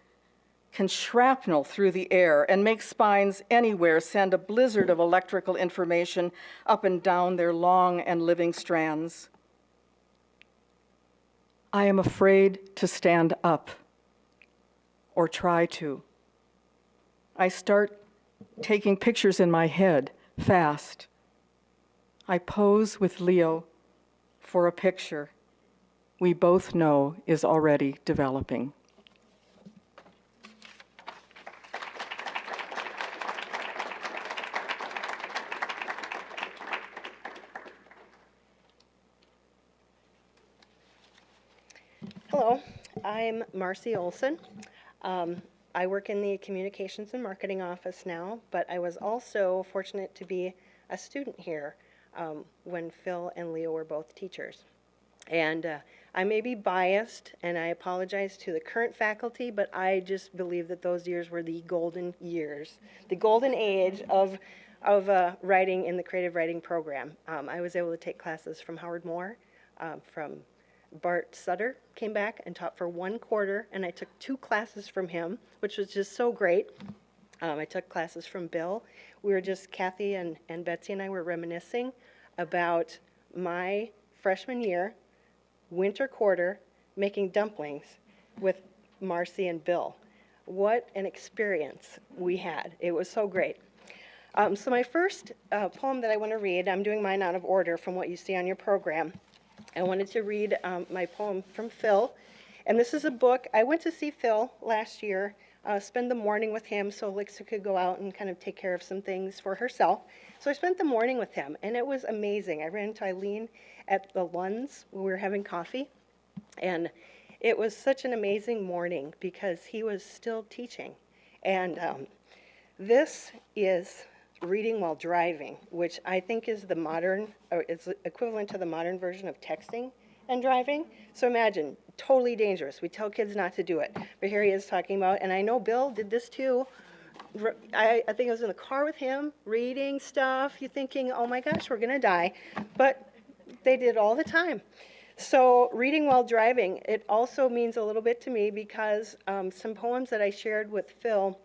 can shrapnel through the air and make spines anywhere send a blizzard of electrical information up and down their long and living strands. I am afraid to stand up, or try to. I start taking pictures in my head, fast. I pose with Leo for a picture we both know is already developing. Hello, I'm Marcy Olson. I work in the Communications and Marketing office now, but I was also fortunate to be a student here when Phil and Leo were both teachers. And I may be biased, and I apologize to the current faculty, but I just believe that those years were the golden years, the golden age of writing in the creative writing program. I was able to take classes from Howard Moore, from Bart Sutter came back and taught for 1 quarter, and I took 2 classes from him, which was just so great. I took classes from Bill. We were just, Kathy and Betsy and I were reminiscing about my freshman year, winter quarter, making dumplings with Marcy and Bill. What an experience we had. It was so great. So my first poem that I want to read, I'm doing mine out of order from what you see on your program. I wanted to read my poem from Phil. And this is a book. I went to see Phil last year, spend the morning with him so Lixa could go out and kind of take care of some things for herself. So I spent the morning with him, and it was amazing. I ran into Eileen at the Lunds when we were having coffee, and it was such an amazing morning because he was still teaching. And this is reading while driving, which I think is the modern, or is equivalent to the modern version of texting and driving. So imagine, totally dangerous. We tell kids not to do it. But here he is talking about, and I know Bill did this too. I think I was in the car with him, reading stuff. You're thinking, oh my gosh, we're going to die. But they did all the time. So reading while driving, it also means a little bit to me because some poems that I shared with Phil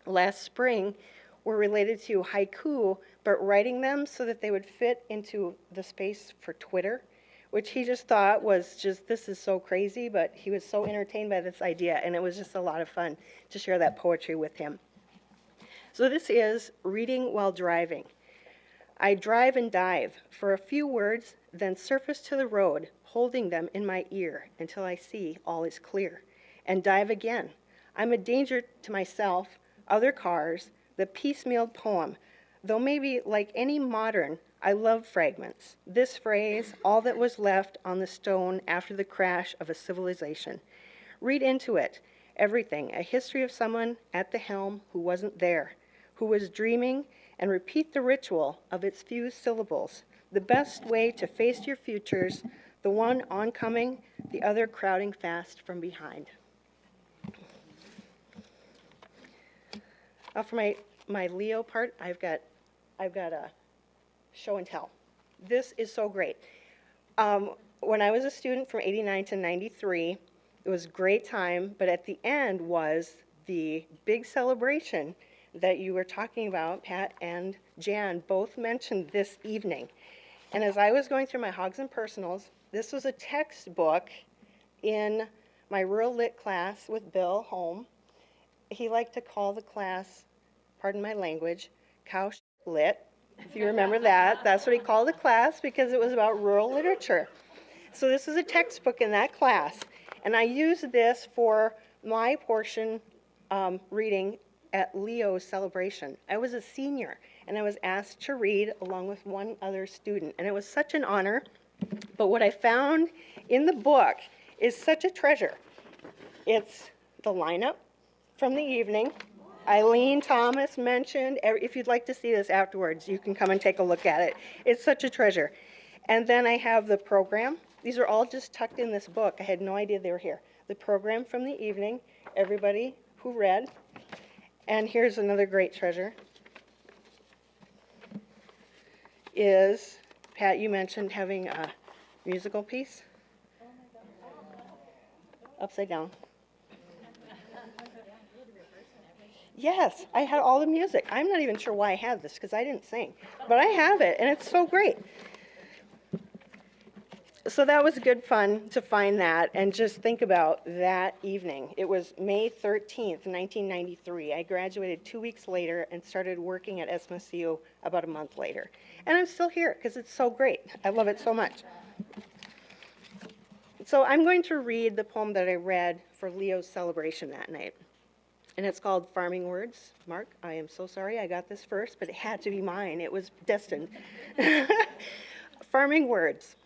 last spring were related to haiku, but writing them so that they would fit into the space for Twitter, which he just thought was just, this is so crazy, but he was so entertained by this idea, and it was just a lot of fun to share that poetry with him. So this is reading while driving. I drive and dive for a few words, then surface to the road, holding them in my ear until I see all is clear, and dive again. I'm a danger to myself, other cars, the piecemealed poem, though maybe like any modern, I love fragments. This phrase, all that was left on the stone after the crash of a civilization. Read into it, everything, a history of someone at the helm who wasn't there, who was dreaming, and repeat the ritual of its few syllables. The best way to face your futures, the one oncoming, the other crowding fast from behind. Now for my Leo part, I've got a show and tell. This is so great. When I was a student from 89 to 93, it was a great time, but at the end was the big celebration that you were talking about. Pat and Jan both mentioned this evening. And as I was going through my Hogs and Personals, this was a textbook in my rural lit class with Bill Holm. He liked to call the class, pardon my language, cow lit. If you remember that, that's what he called the class because it was about rural literature. So this is a textbook in that class. And I used this for my portion reading at Leo's celebration. I was a senior, and I was asked to read along with one other student. And it was such an honor. But what I found in the book is such a treasure. It's the lineup from the evening. Eileen Thomas mentioned, if you'd like to see this afterwards, you can come and take a look at it. It's such a treasure. And then I have the program. These are all just tucked in this book. I had no idea they were here. The program from the evening, everybody who read. And here's another great treasure. Is, Pat, you mentioned having a musical piece? Upside down. Yes, I had all the music. I'm not even sure why I had this because I didn't sing. But I have it, and it's so great. So that was good fun to find that and just think about that evening. It was May 13th, 1993. I graduated 2 weeks later and started working at SMSU about a month later. And I'm still here because it's so great. I love it so much. So I'm going to read the poem that I read for Leo's celebration that night. And it's called Farming Words. Mark, I am so sorry I got this first, but it had to be mine. It was destined. Farming Words.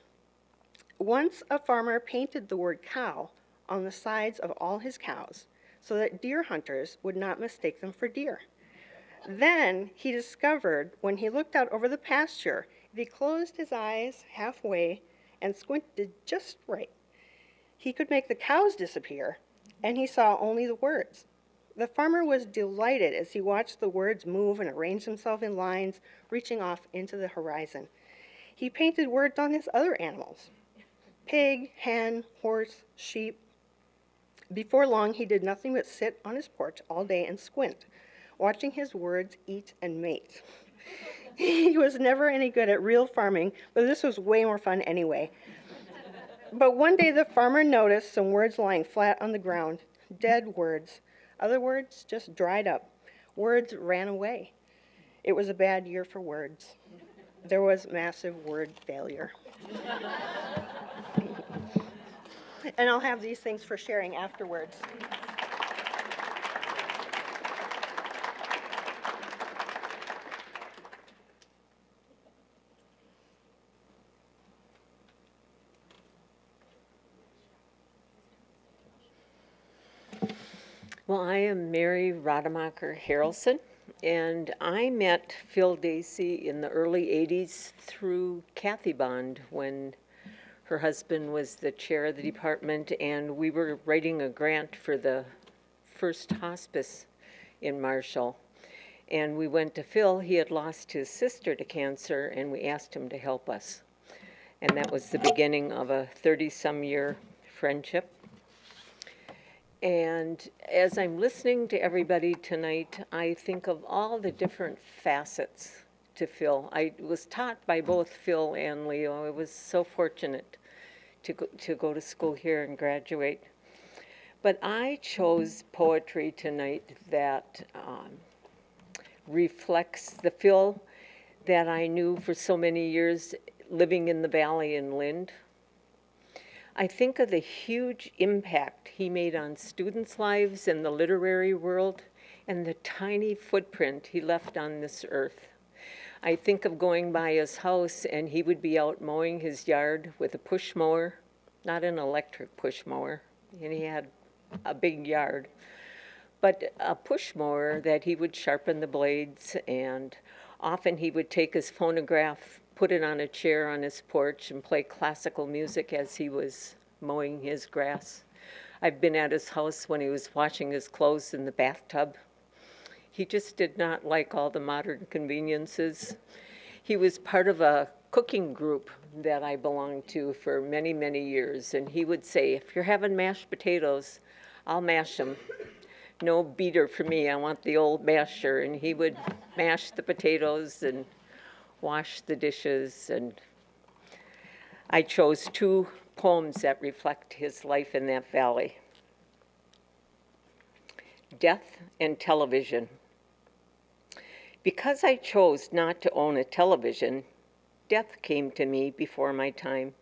Once a farmer painted the word cow on the sides of all his cows so that deer hunters would not mistake them for deer. Then he discovered when he looked out over the pasture, if he closed his eyes halfway and squinted just right, he could make the cows disappear, and he saw only the words. The farmer was delighted as he watched the words move and arrange themselves in lines, reaching off into the horizon. He painted words on his other animals: pig, hen, horse, sheep. Before long, he did nothing but sit on his porch all day and squint, watching his words eat and mate. He was never any good at real farming, but this was way more fun anyway. But one day the farmer noticed some words lying flat on the ground, dead words. Other words just dried up. Words ran away. It was a bad year for words. There was massive word failure. And I'll have these things for sharing afterwards. Well, I am Mary Rademacher Harrelson, and I met Phil Dacey in the early 80s through Kathy Bond when her husband was the chair of the department, and we were writing a grant for the first hospice in Marshall. And we went to Phil. He had lost his sister to cancer, and we asked him to help us. And that was the beginning of a 30-some-year friendship. And as I'm listening to everybody tonight, I think of all the different facets to Phil. I was taught by both Phil and Leo. I was so fortunate to go to school here and graduate. But I chose poetry tonight that reflects the Phil that I knew for so many years living in the Valley in Lind. I think of the huge impact he made on students' lives in the literary world and the tiny footprint he left on this earth. I think of going by his house and he would be out mowing his yard with a push mower, not an electric push mower, and he had a big yard, but a push mower that he would sharpen the blades, and often he would take his phonograph, put it on a chair on his porch, and play classical music as he was mowing his grass. I've been at his house when he was washing his clothes in the bathtub. He just did not like all the modern conveniences. He was part of a cooking group that I belonged to for many, many years, and he would say, if you're having mashed potatoes, I'll mash them. No beater for me, I want the old masher. And he would mash the potatoes and wash the dishes, and I chose two poems that reflect his life in that valley. Death and Television. Because I chose not to own a television, death came to me before my time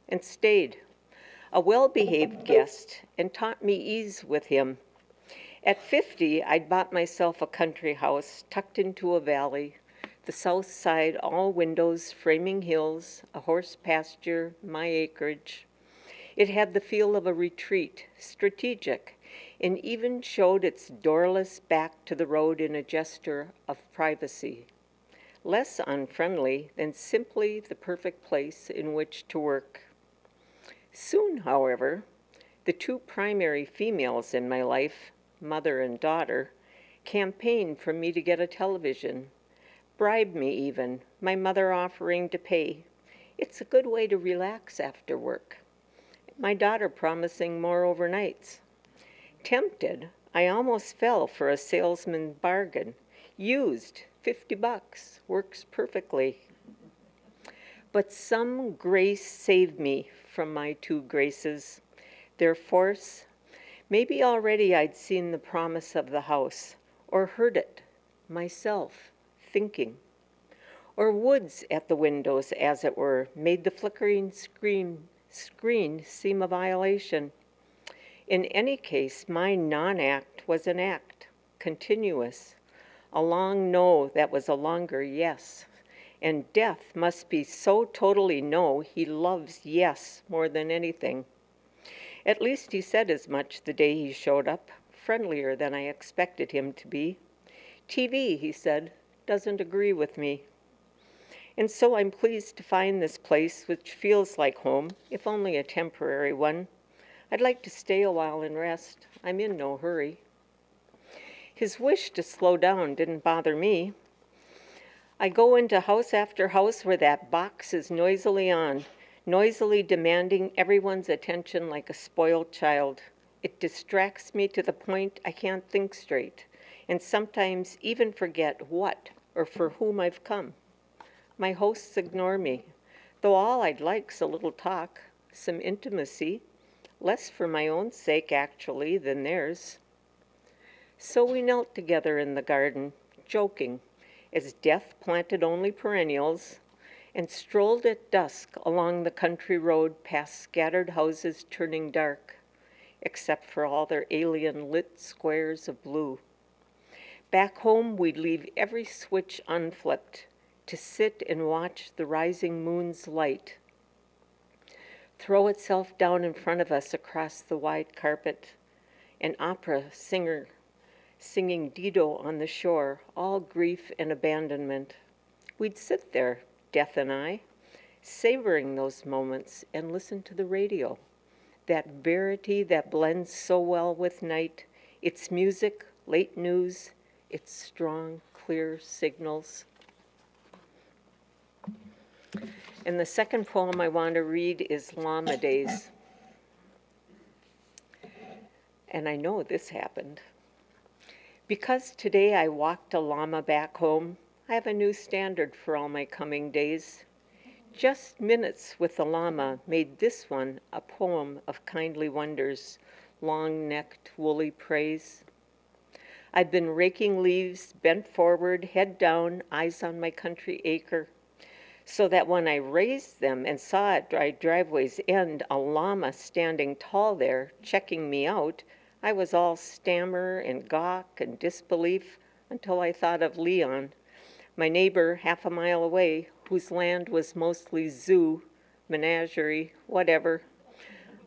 and stayed, a well-behaved guest, and taught me ease with him. At 50, I'd bought myself a country house tucked into a valley, the south side, all windows, framing hills, a horse pasture, my acreage. It had the feel of a retreat, strategic, and even showed its doorless back to the road in a gesture of privacy. Less unfriendly than simply the perfect place in which to work. Soon, however, the two primary females in my life, mother and daughter, campaigned for me to get a television. Bribed me even, my mother offering to pay. It's a good way to relax after work. My daughter promising more overnights. Tempted, I almost fell for a salesman bargain. Used, $50, works perfectly. But some grace saved me from my two graces. Their force, maybe already I'd seen the promise of the house, or heard it, myself, thinking. Or woods at the windows, as it were, made the flickering screen seem a violation. In any case, my non-act was an act, continuous, a long no that was a longer yes. And death must be so totally no, he loves yes more than anything. At least he said as much the day he showed up, friendlier than I expected him to be. TV, he said, doesn't agree with me. And so I'm pleased to find this place which feels like home, if only a temporary one. I'd like to stay a while and rest. I'm in no hurry. His wish to slow down didn't bother me. I go into house after house where that box is noisily on, noisily demanding everyone's attention like a spoiled child. It distracts me to the point I can't think straight, and sometimes even forget what or for whom I've come. My hosts ignore me, though all I'd like's a little talk, some intimacy, less for my own sake actually than theirs. So we knelt together in the garden, joking, as death planted only perennials, and strolled at dusk along the country road past scattered houses turning dark, except for all their alien lit squares of blue. Back home, we'd leave every switch unflipped to sit and watch the rising moon's light throw itself down in front of us across the wide carpet, an opera singer singing Dido on the shore, all grief and abandonment. We'd sit there, Death and I, savoring those moments and listen to the radio, that verity that blends so well with night, its music, late news, its strong, clear signals. And the second poem I want to read is Llama Days. And I know this happened. Because today I walked a llama back home, I have a new standard for all my coming days. Just minutes with the llama made this one a poem of kindly wonders, long-necked, woolly praise. I've been raking leaves, bent forward, head down, eyes on my country acre, so that when I raised them and saw at my driveway's end a llama standing tall there, checking me out, I was all stammer and gawk and disbelief until I thought of Leon, my neighbor half a mile away, whose land was mostly zoo, menagerie, whatever.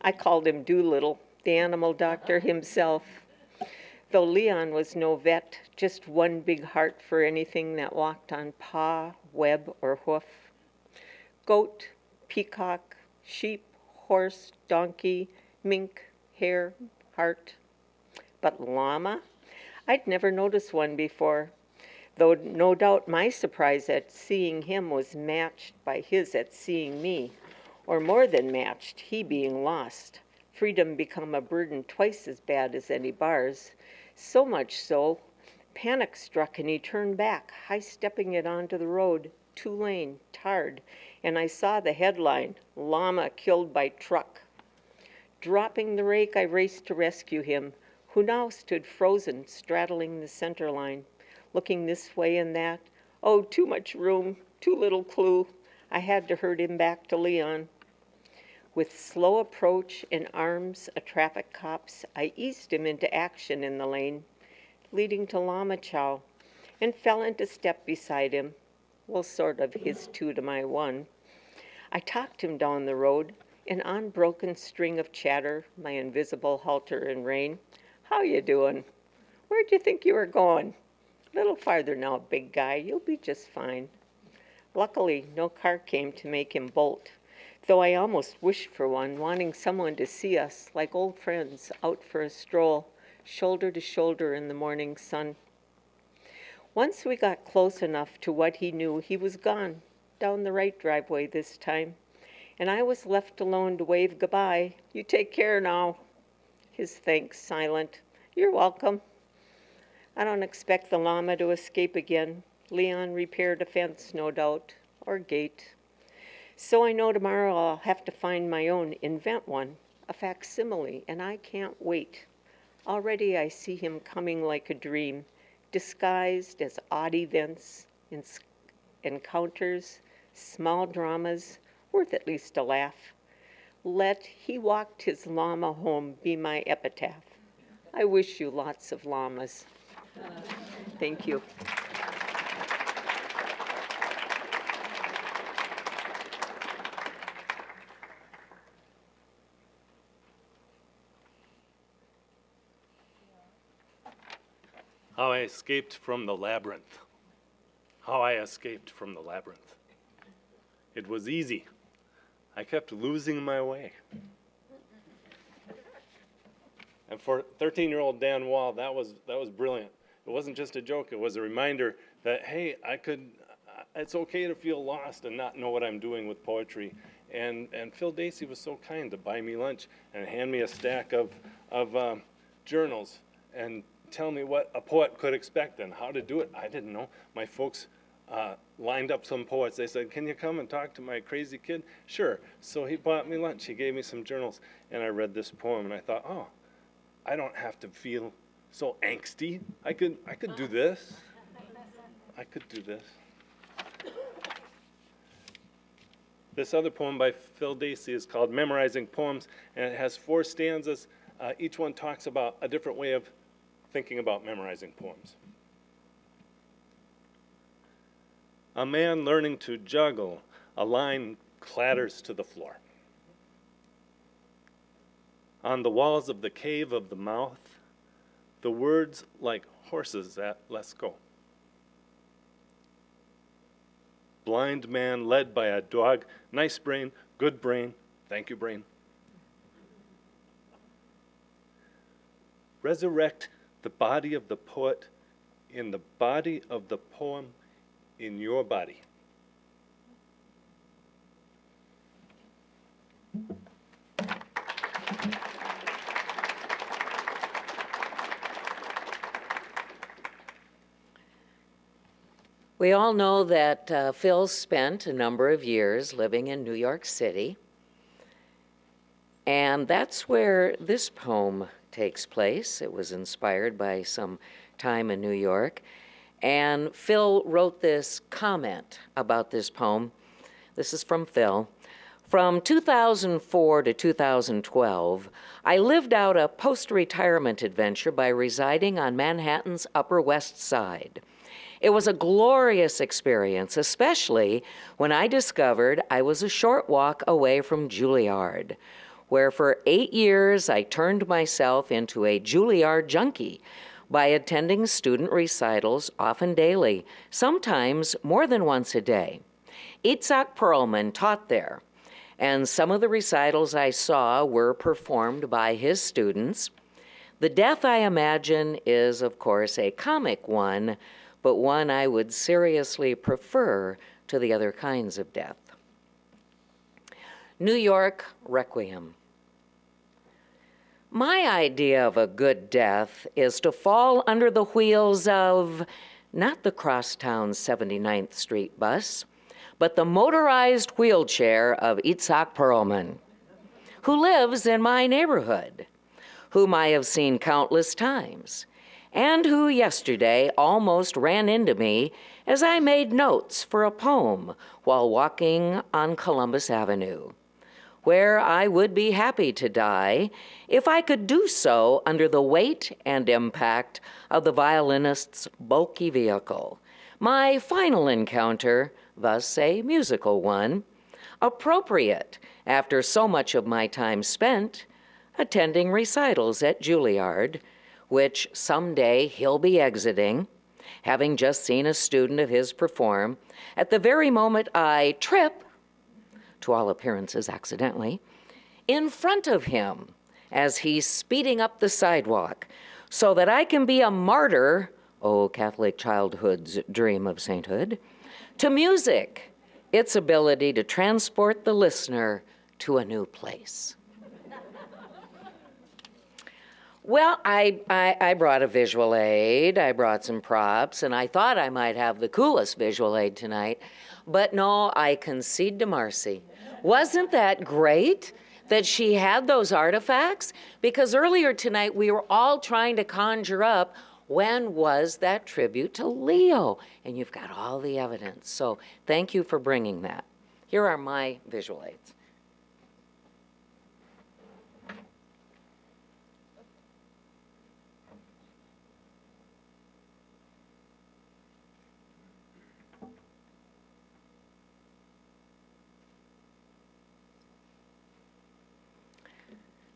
I called him Doolittle, the animal doctor himself. Though Leon was no vet, just one big heart for anything that walked on paw, web, or hoof. Goat, peacock, sheep, horse, donkey, mink, hare, hart. But llama? I'd never noticed one before, though no doubt my surprise at seeing him was matched by his at seeing me, or more than matched, he being lost. Freedom become a burden twice as bad as any bars. So much so, panic struck and he turned back, high-stepping it onto the road, two-lane, tarred, and I saw the headline, Llama Killed by Truck. Dropping the rake, I raced to rescue him, who now stood frozen, straddling the center line, looking this way and that. Oh, too much room, too little clue. I had to herd him back to Leon. With slow approach and arms a traffic cop's, I eased him into action in the lane, leading to Llama Chow, and fell into step beside him. Well, sort of his two to my one. I talked him down the road, an unbroken string of chatter, my invisible halter and rein. How you doing? Where'd you think you were going? Little farther now, big guy, you'll be just fine. Luckily, no car came to make him bolt, though I almost wished for one, wanting someone to see us like old friends out for a stroll, shoulder to shoulder in the morning sun. Once we got close enough to what he knew, he was gone, down the right driveway this time, and I was left alone to wave goodbye. You take care now. His thanks silent. You're welcome. I don't expect the llama to escape again. Leon repaired a fence, no doubt, or gate. So I know tomorrow I'll have to find my own, invent one, a facsimile, and I can't wait. Already I see him coming like a dream, disguised as odd events, encounters, small dramas, worth at least a laugh. Let "he walked his llama home" be my epitaph. I wish you lots of llamas. Thank you. How I escaped from the labyrinth. How I escaped from the labyrinth. It was easy. I kept losing my way. And for 13-year-old Dan Wall, that was brilliant. It wasn't just a joke. It was a reminder that, hey, it's okay to feel lost and not know what I'm doing with poetry. And Phil Dacey was so kind to buy me lunch and hand me a stack of journals and tell me what a poet could expect and how to do it. I didn't know. My folks lined up some poets. They said, can you come and talk to my crazy kid? Sure. So he bought me lunch. He gave me some journals, and I read this poem, and I thought, oh, I don't have to feel so angsty. I could do this. I could do this. This other poem by Phil Dacey is called Memorizing Poems, and it has 4 stanzas. Each one talks about a different way of thinking about memorizing poems. A man learning to juggle, a line clatters to the floor. On the walls of the cave of the mouth, the words like horses at let's go. Blind man led by a dog, nice brain, good brain, thank you brain. Resurrect the body of the poet in the body of the poem in your body. We all know that Phil spent a number of years living in New York City, and that's where this poem takes place. It was inspired by some time in New York, and Phil wrote this comment about this poem. This is from Phil. From 2004 to 2012, I lived out a post-retirement adventure by residing on Manhattan's Upper West Side. It was a glorious experience, especially when I discovered I was a short walk away from Juilliard, where for 8 years I turned myself into a Juilliard junkie by attending student recitals, often daily, sometimes more than once a day. Itzhak Perlman taught there, and some of the recitals I saw were performed by his students. The death, I imagine, is, of course, a comic one, but one I would seriously prefer to the other kinds of death. New York Requiem. My idea of a good death is to fall under the wheels of not the crosstown 79th Street bus, but the motorized wheelchair of Itzhak Perlman, who lives in my neighborhood, whom I have seen countless times, and who yesterday almost ran into me as I made notes for a poem while walking on Columbus Avenue, where I would be happy to die if I could do so under the weight and impact of the violinist's bulky vehicle. My final encounter, thus a musical one, appropriate after so much of my time spent attending recitals at Juilliard, which someday he'll be exiting, having just seen a student of his perform, at the very moment I trip, to all appearances accidentally, in front of him as he's speeding up the sidewalk, so that I can be a martyr, oh, Catholic childhood's dream of sainthood, to music, its ability to transport the listener to a new place. Well, I brought a visual aid, I brought some props, and I thought I might have the coolest visual aid tonight, but no, I concede to Marcy. Wasn't that great that she had those artifacts? Because earlier tonight we were all trying to conjure up when was that tribute to Leo, and you've got all the evidence, so thank you for bringing that. Here are my visual aids.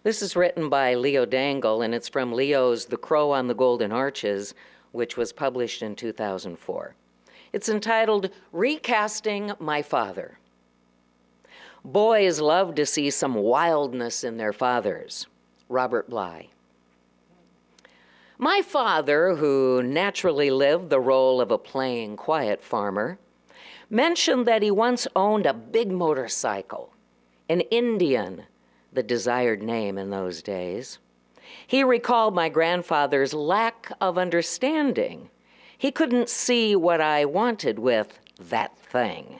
This is written by Leo Dangel, and it's from Leo's The Crow on the Golden Arches, which was published in 2004. It's entitled, Recasting My Father. Boys love to see some wildness in their fathers. Robert Bly. My father, who naturally lived the role of a plain, quiet farmer, mentioned that he once owned a big motorcycle, an Indian, the desired name in those days. He recalled my grandfather's lack of understanding. He couldn't see what I wanted with that thing.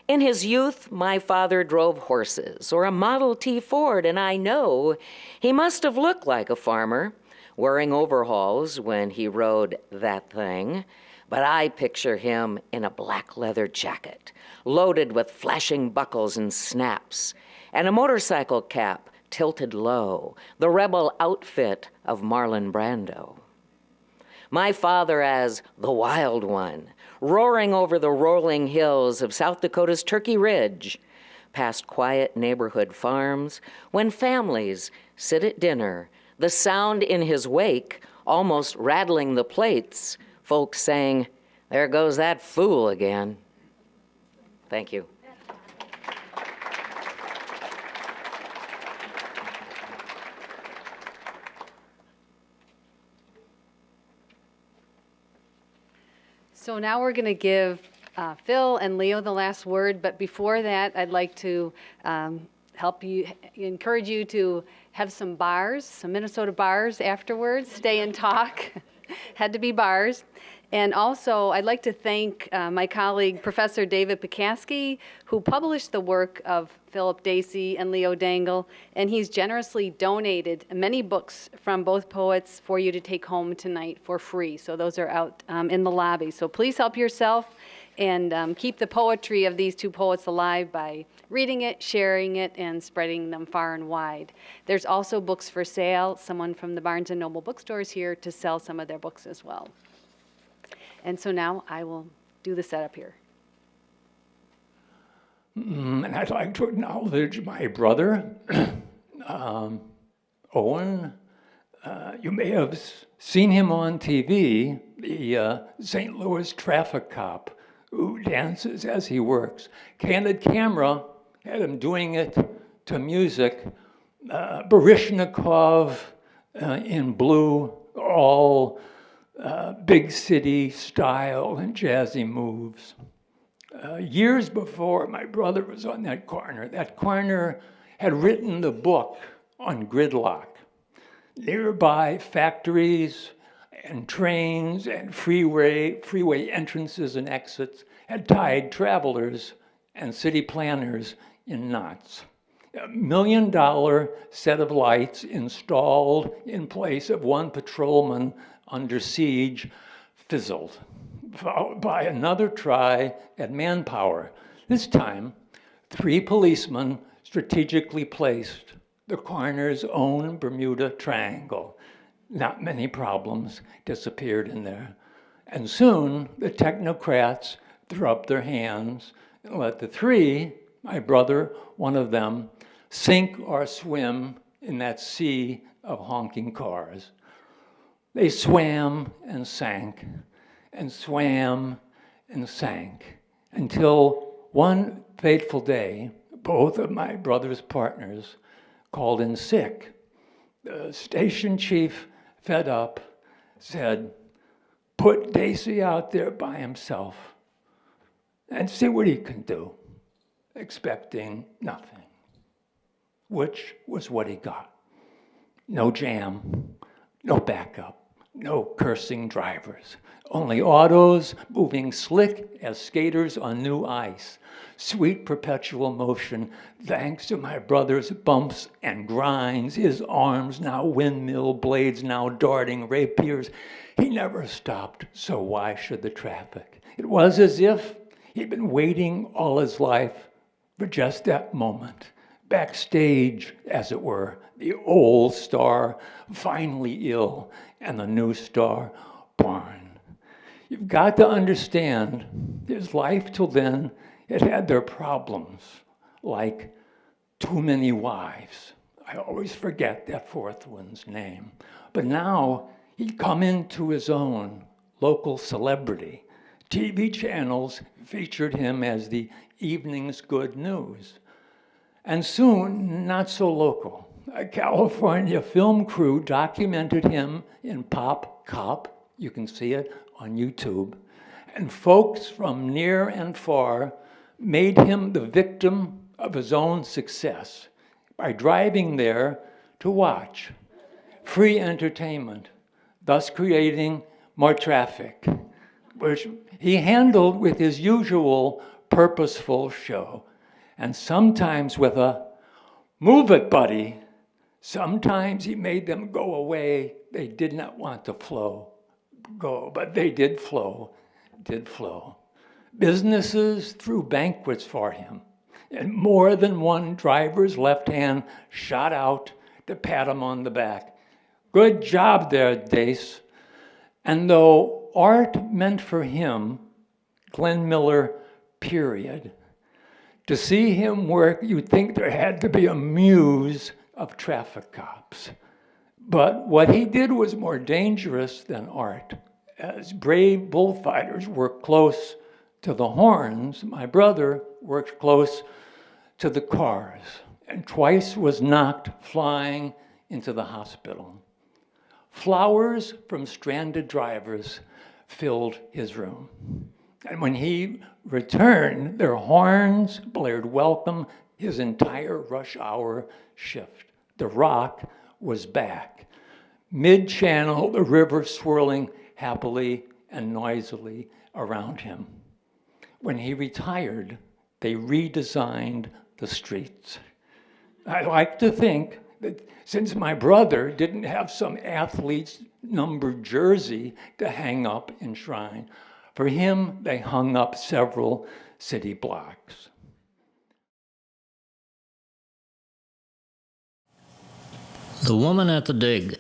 In his youth, my father drove horses or a Model T Ford, and I know he must have looked like a farmer wearing overalls when he rode that thing, but I picture him in a black leather jacket, loaded with flashing buckles and snaps, and a motorcycle cap tilted low, the rebel outfit of Marlon Brando. My father as the Wild One, roaring over the rolling hills of South Dakota's Turkey Ridge, past quiet neighborhood farms, when families sit at dinner, the sound in his wake almost rattling the plates, folks saying, "There goes that fool again." Thank you. So now we're going to give Phil and Leo the last word, but before that, I'd like to encourage you to have some bars, some Minnesota bars afterwards, stay and talk. Had to be bars. And also, I'd like to thank my colleague, Professor David Pekaski, who published the work of Philip Dacey and Leo Dangel, and he's generously donated many books from both poets for you to take home tonight for free. So those are out in the lobby. So please help yourself and keep the poetry of these two poets alive by reading it, sharing it, and spreading them far and wide. There's also books for sale. Someone from the Barnes & Noble bookstore is here to sell some of their books as well. And so now I will do the setup here. And I'd like to acknowledge my brother, Owen. You may have seen him on TV, the St. Louis traffic cop who dances as he works. Candid Camera had him doing it to music. Baryshnikov in blue, all big city style and jazzy moves. Years before my brother was on that corner had written the book on gridlock. Nearby factories and trains and freeway entrances and exits had tied travelers and city planners in knots. $1 million set of lights installed in place of one patrolman under siege fizzled, followed by another try at manpower. This time, 3 policemen strategically placed the coroner's own Bermuda Triangle. Not many problems disappeared in there. And soon, the technocrats threw up their hands and let the 3, my brother, one of them, sink or swim in that sea of honking cars. They swam and sank, and swam and sank, until one fateful day, both of my brother's partners called in sick. The station chief, fed up, said, "Put Dacey out there by himself and see what he can do," expecting nothing, which was what he got. No jam, no backup, no cursing drivers, only autos moving slick as skaters on new ice. Sweet perpetual motion, thanks to my brother's bumps and grinds, his arms now windmill blades, now darting rapiers. He never stopped, so why should the traffic? It was as if he'd been waiting all his life for just that moment. Backstage, as it were, the old star finally ill and the new star born. You've got to understand, his life till then, it had their problems, like too many wives. I always forget that 4th one's name. But now he'd come into his own local celebrity. TV channels featured him as the evening's good news. And soon, not so local. A California film crew documented him in Pop Cop. You can see it on YouTube. And folks from near and far made him the victim of his own success by driving there to watch. Free entertainment, thus creating more traffic, which he handled with his usual purposeful show, and sometimes with a "move it, buddy," Sometimes he made them go away. They did not want to go, but they did flow. Businesses threw banquets for him, and more than one driver's left hand shot out to pat him on the back. Good job there, Dace. And though art meant for him, Glenn Miller, period, to see him work, you'd think there had to be a muse of traffic cops. But what he did was more dangerous than art. As brave bullfighters worked close to the horns, my brother worked close to the cars, and twice was knocked flying into the hospital. Flowers from stranded drivers filled his room. And when he returned, their horns blared welcome his entire rush hour shift. The Rock was back. Mid-channel, the river swirling happily and noisily around him. When he retired, they redesigned the streets. I like to think that since my brother didn't have some athlete's numbered jersey to hang up in Shrine, for him, they hung up several city blocks. The woman at the dig.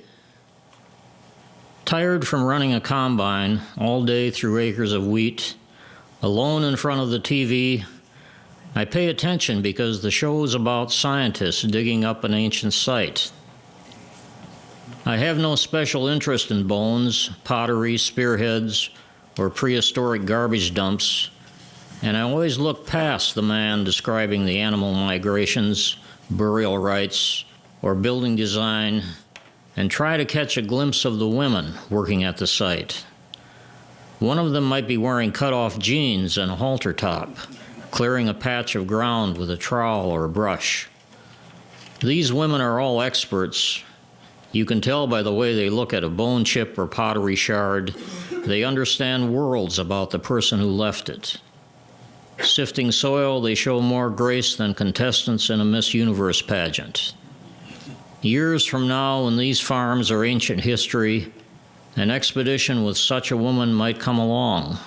Tired from running a combine all day through acres of wheat, alone in front of the TV, I pay attention because the show is about scientists digging up an ancient site. I have no special interest in bones, pottery, spearheads, or prehistoric garbage dumps, and I always look past the man describing the animal migrations, burial rites, or building design, and try to catch a glimpse of the women working at the site. One of them might be wearing cut-off jeans and a halter top, clearing a patch of ground with a trowel or a brush. These women are all experts. You can tell by the way they look at a bone chip or pottery shard. They understand worlds about the person who left it. Sifting soil, they show more grace than contestants in a Miss Universe pageant. Years from now, when these farms are ancient history, an expedition with such a woman might come along.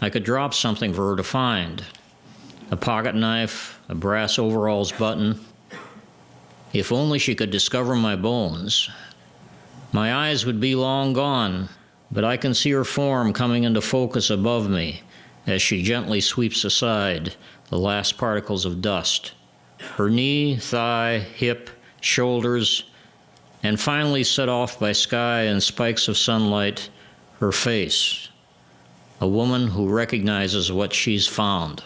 I could drop something for her to find. A pocket knife, a brass overalls button. If only she could discover my bones. My eyes would be long gone, but I can see her form coming into focus above me as she gently sweeps aside the last particles of dust. Her knee, thigh, hip, shoulders, and finally set off by sky and spikes of sunlight, her face. A woman who recognizes what she's found.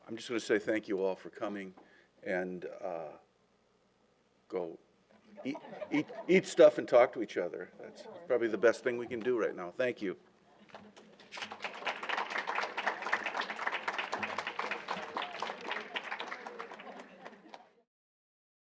I'm just going to say thank you all for coming, and go eat stuff and talk to each other. That's probably the best thing we can do right now. Thank you.